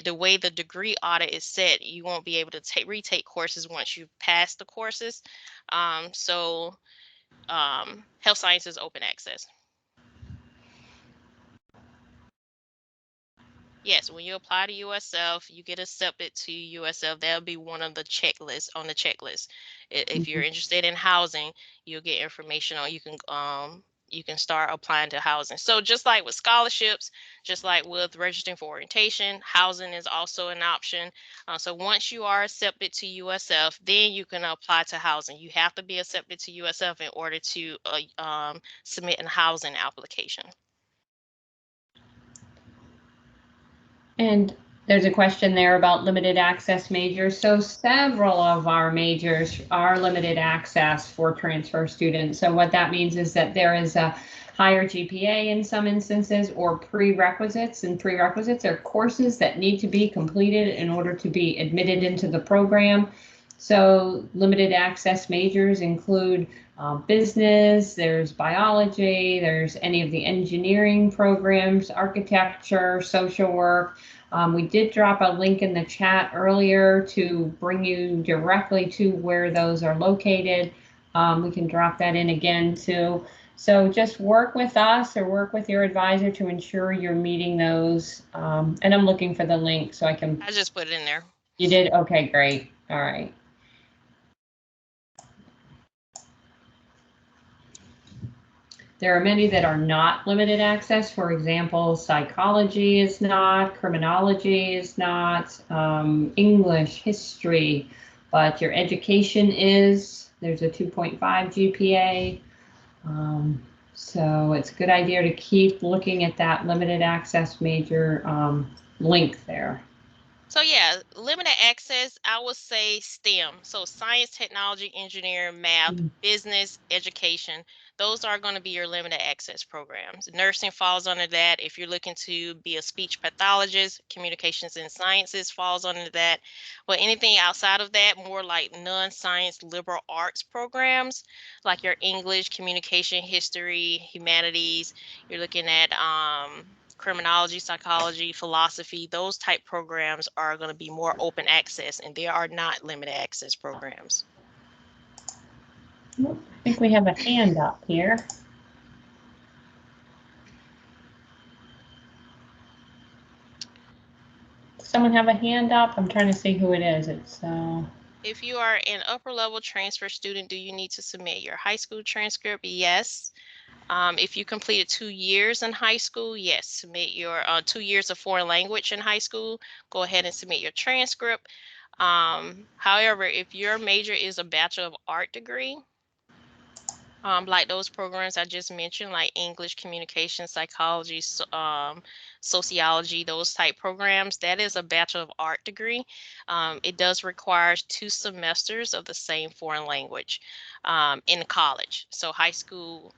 the way the degree audit is set, you won't be able to retake courses once you've passed the courses. Health science is open access. Yes, when you apply to USF, you get accepted to USF. That'll be one of the checklists on the checklist. If you're interested in housing, you'll get information on you can start applying to housing. So just like with scholarships, just like with registering for orientation, housing is also an option. So once you are accepted to USF, then you can apply to housing. You have to be accepted to USF in order to submit a housing application. And there's a question there about limited access majors. So several of our majors are limited access for transfer students. So what that means is that there is a higher GPA in some instances, or prerequisites, and prerequisites are courses that need to be completed in order to be admitted into the program. So limited access majors include business, there's biology, there's any of the engineering programs, architecture, social work. We did drop a link in the chat earlier to bring you directly to where those are located. We can drop that in again too. So just work with us or work with your advisor to ensure you're meeting those. And I'm looking for the link so I can. I just put it in there. You did? Okay, great. All right. There are many that are not limited access. For example, psychology is not, criminology is not, English, history, but your education is. There's a 2.5 GPA. So it's a good idea to keep looking at that limited access major link there. So yeah, limited access, I would say STEM. So science, technology, engineering, math, business, education. Those are going to be your limited access programs. Nursing falls under that. If you're looking to be a speech pathologist, communications and sciences falls under that. But anything outside of that, more like non-science liberal arts programs, like your English, communication, history, humanities, you're looking at criminology, psychology, philosophy, those type programs are going to be more open access, and they are not limited access programs. I think we have a hand up here. Someone have a hand up? I'm trying to see who it is. It's If you are an upper level transfer student, do you need to submit your high school transcript? Yes. If you completed 2 years in high school, yes, submit your 2 years of foreign language in high school. Go ahead and submit your transcript. However, if your major is a Bachelor of Art degree, like those programs I just mentioned, like English, communication, psychology, sociology, those type programs, that is a Bachelor of Art degree. It does require 2 semesters of the same foreign language in college. So high school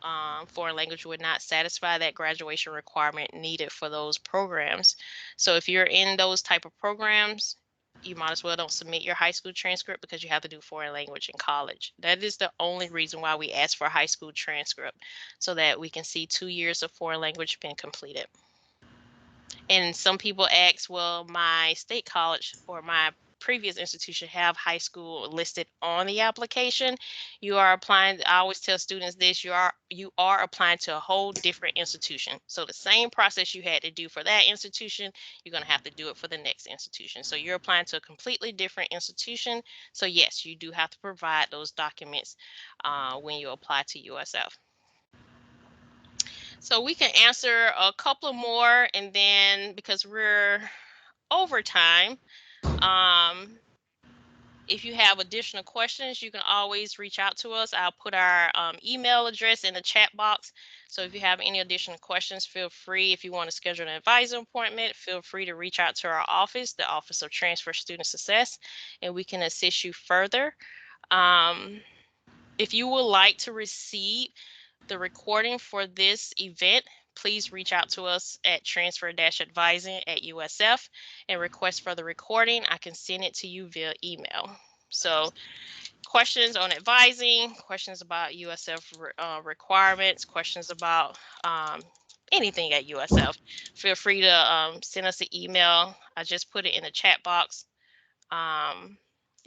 foreign language would not satisfy that graduation requirement needed for those programs. So if you're in those type of programs, you might as well don't submit your high school transcript because you have to do foreign language in college. That is the only reason why we ask for a high school transcript, so that we can see 2 years of foreign language being completed. And some people ask, well, my state college or my previous institution have high school listed on the application. You are applying, I always tell students this, you are applying to a whole different institution. So the same process you had to do for that institution, you're going to have to do it for the next institution. So you're applying to a completely different institution. So yes, you do have to provide those documents when you apply to USF. So we can answer a couple more, and then because we're over time, if you have additional questions, you can always reach out to us. I'll put our email address in the chat box. So if you have any additional questions, feel free. If you want to schedule an advisor appointment, feel free to reach out to our office, the Office of Transfer Student Success, and we can assist you further. If you would like to receive the recording for this event, please reach out to us at transfer-advising@USF and request for the recording. I can send it to you via email. So questions on advising, questions about USF requirements, questions about anything at USF, feel free to send us an email. I just put it in the chat box.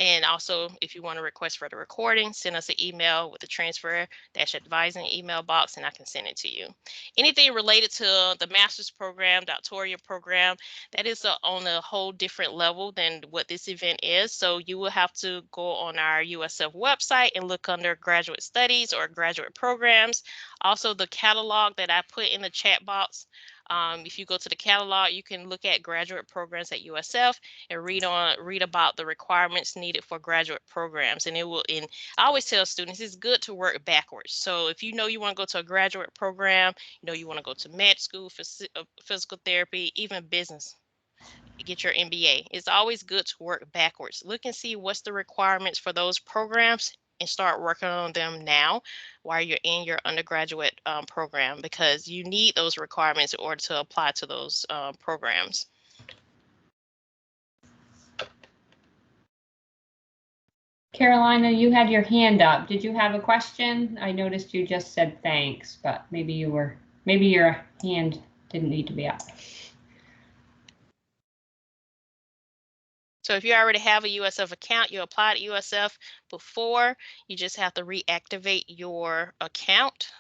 And also, if you want to request for the recording, send us an email with the transfer-advising email box, and I can send it to you. Anything related to the master's program, doctoral program, that is on a whole different level than what this event is. So you will have to go on our USF website and look under graduate studies or graduate programs. Also, the catalog that I put in the chat box. If you go to the catalog, you can look at graduate programs at USF and read about the requirements needed for graduate programs. And I always tell students it's good to work backwards. So if you know you want to go to a graduate program, you want to go to med school, physical therapy, even business, get your MBA. It's always good to work backwards. Look and see what's the requirements for those programs and start working on them now while you're in your undergraduate program, because you need those requirements in order to apply to those programs. Carolina, you had your hand up. Did you have a question? I noticed you just said thanks, but maybe your hand didn't need to be up. So if you already have a USF account, you applied to USF before, you just have to reactivate your account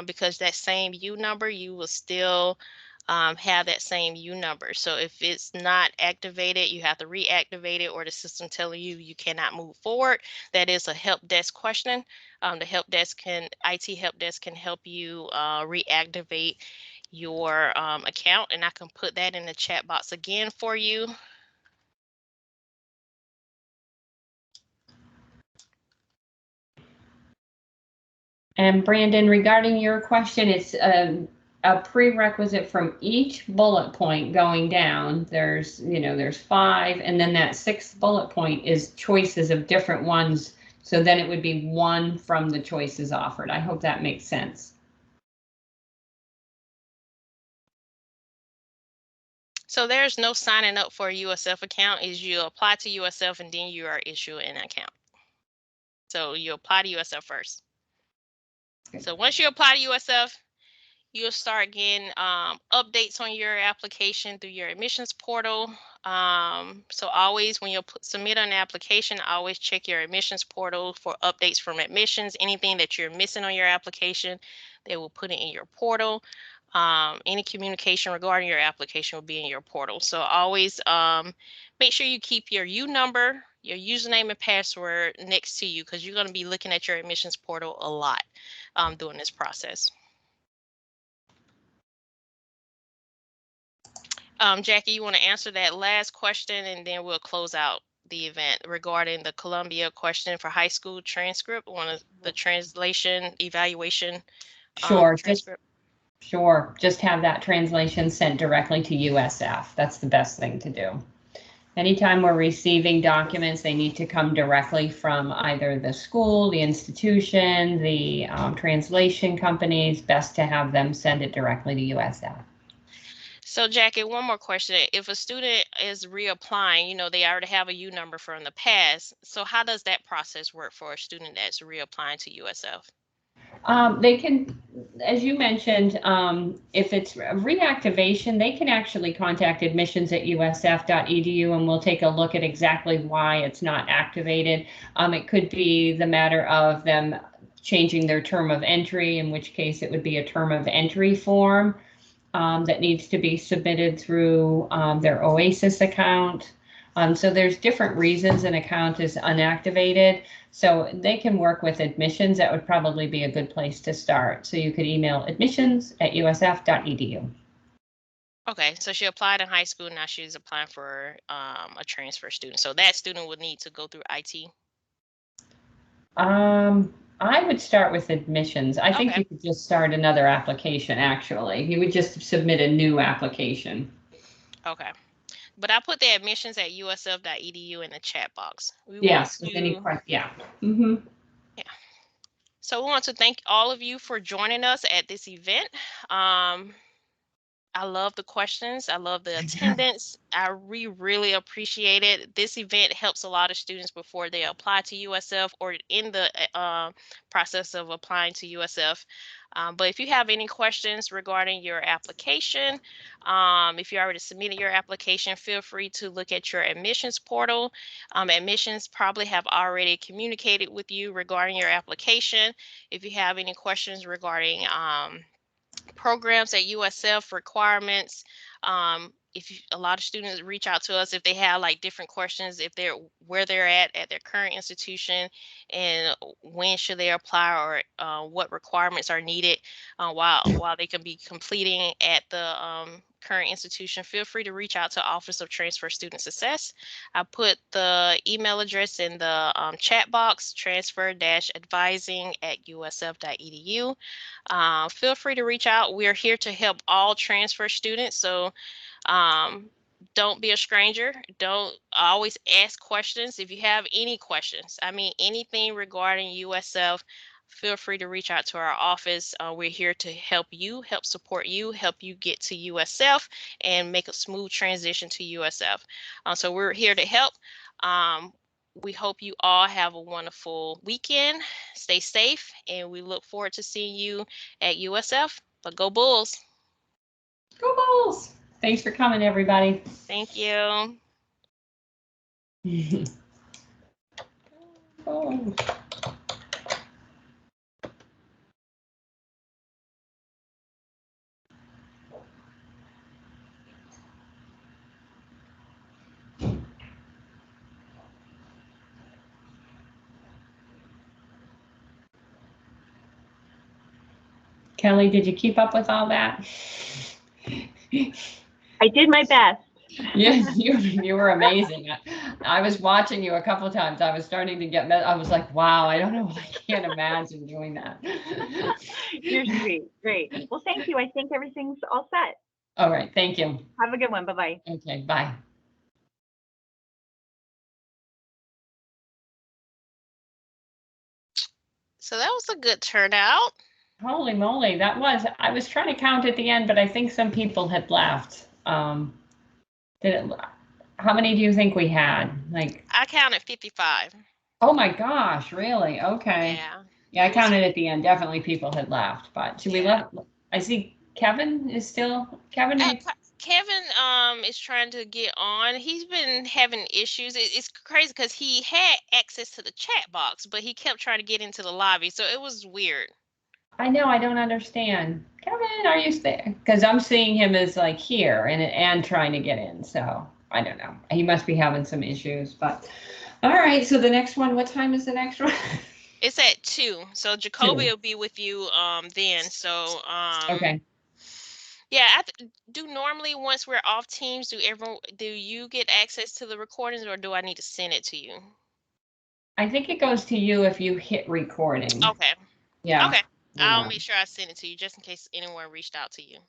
because that same U number, you will still have that same U number. So if it's not activated, you have to reactivate it, or the system telling you you cannot move forward. That is a help desk question. The IT help desk can help you reactivate your account, and I can put that in the chat box again for you. And Brandon, regarding your question, it's a prerequisite from each bullet point going down. There's 5, and then that 6th bullet point is choices of different ones. So then it would be one from the choices offered. I hope that makes sense. So there's no signing up for a USF account. Is you apply to USF and then you are issued an account. So you apply to USF first. So once you apply to USF, you'll start getting updates on your application through your admissions portal. So always when you submit an application, always check your admissions portal for updates from admissions. Anything that you're missing on your application, they will put it in your portal. Any communication regarding your application will be in your portal. So always make sure you keep your U number, your username and password next to you, because you're going to be looking at your admissions portal a lot during this process. Jackie, you want to answer that last question, and then we'll close out the event regarding the Columbia question for high school transcript, one of the translation evaluation Sure, transcript. just have that translation sent directly to USF. That's the best thing to do. Anytime we're receiving documents, they need to come directly from either the school, the institution, the translation companies. Best to have them send it directly to USF. So Jackie, one more question. If a student is reapplying, they already have a U number from the past. So how does that process work for a student that's reapplying to USF? They can, as you mentioned, if it's reactivation, they can actually contact admissions@usf.edu, and we'll take a look at exactly why it's not activated. It could be the matter of them changing their term of entry, in which case it would be a term of entry form that needs to be submitted through their OASIS account. So there's different reasons an account is unactivated. So they can work with admissions. That would probably be a good place to start. So you could email admissions@usf.edu. Okay, so she applied in high school. Now she's applying for a transfer student. So that student would need to go through IT. I would start with admissions. I think Okay. you could just start another application, actually. You would just submit a new application. Okay. But I put the admissions at usf.edu in the chat box. We want Yes, with any to, question. Yeah. Mm-hmm. yeah. So we want to thank all of you for joining us at this event. I love the questions. I love the attendance. We really appreciate it. This event helps a lot of students before they apply to USF or in the process of applying to USF. But if you have any questions regarding your application, if you already submitted your application, feel free to look at your admissions portal. Admissions probably have already communicated with you regarding your application. If you have any questions regarding programs at USF requirements. A lot of students reach out to us if they have like different questions, if they're where they're at their current institution, and when should they apply, or what requirements are needed while they can be completing at the current institution. Feel free to reach out to Office of Transfer Student Success. I put the email address in the chat box, transfer-advising@usf.edu. Feel free to reach out. We're here to help all transfer students. So don't be a stranger. Don't always ask questions. If you have any questions, I mean, anything regarding USF, feel free to reach out to our office. We're here to help you, help support you, help you get to USF and make a smooth transition to USF. So we're here to help. We hope you all have a wonderful weekend. Stay safe, and we look forward to seeing you at USF. But go Bulls. Go Bulls! Thanks for coming, everybody. Thank you. Oh. Kelly, did you keep up with all that? I did my best. Yeah, you were amazing. I was watching you a couple of times. I was starting to get, I was like, wow, I don't know. I can't imagine doing that. You're sweet. Great. Well, thank you. I think everything's all set. All right. Thank you. Have a good one. Bye bye. Okay. Bye. So that was a good turnout. Holy moly. I was trying to count at the end, but I think some people had left. Did it, how many do you think we had? Like, I counted 55. oh my gosh, really? Okay. Yeah, Yeah, I it was. counted at the end. Definitely people had left, but should we Yeah. let, I see Kevin is still, Kevin, Kevin is trying to get on. He's been having issues. It's crazy because he had access to the chat box, but he kept trying to get into the lobby, so it was weird. I know, I don't understand. Kevin, are you there? Because I'm seeing him as like here and trying to get in. So I don't know. He must be having some issues. But all right. So the next one, what time is the next one? It's at 2, so Jacoby 2. will be with you then. So Okay. yeah, do normally once we're off teams, do you get access to the recordings, or do I need to send it to you? I think it goes to you if you hit recording. Okay. Yeah. Okay. I'll Yeah. make sure I send it to you just in case anyone reached out to you.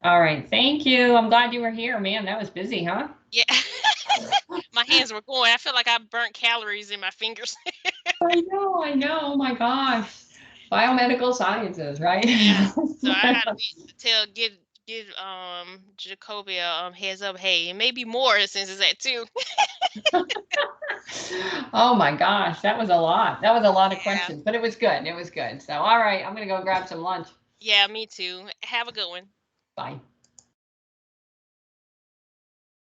All right. Thank you. I'm glad you were here, man. That was busy, huh? Yeah. My hands were going. I feel like I burnt calories in my fingers. I know. I know. Oh my gosh. Biomedical sciences, right? Yeah. So I had to give Jacoby a heads up. Hey, it may be more since it's at 2. Oh my gosh, that was a lot. That was a lot of Yeah. questions, but it was good. It was good. So, all right, I'm going to go grab some lunch. Yeah, me too. Have a good one. Bye.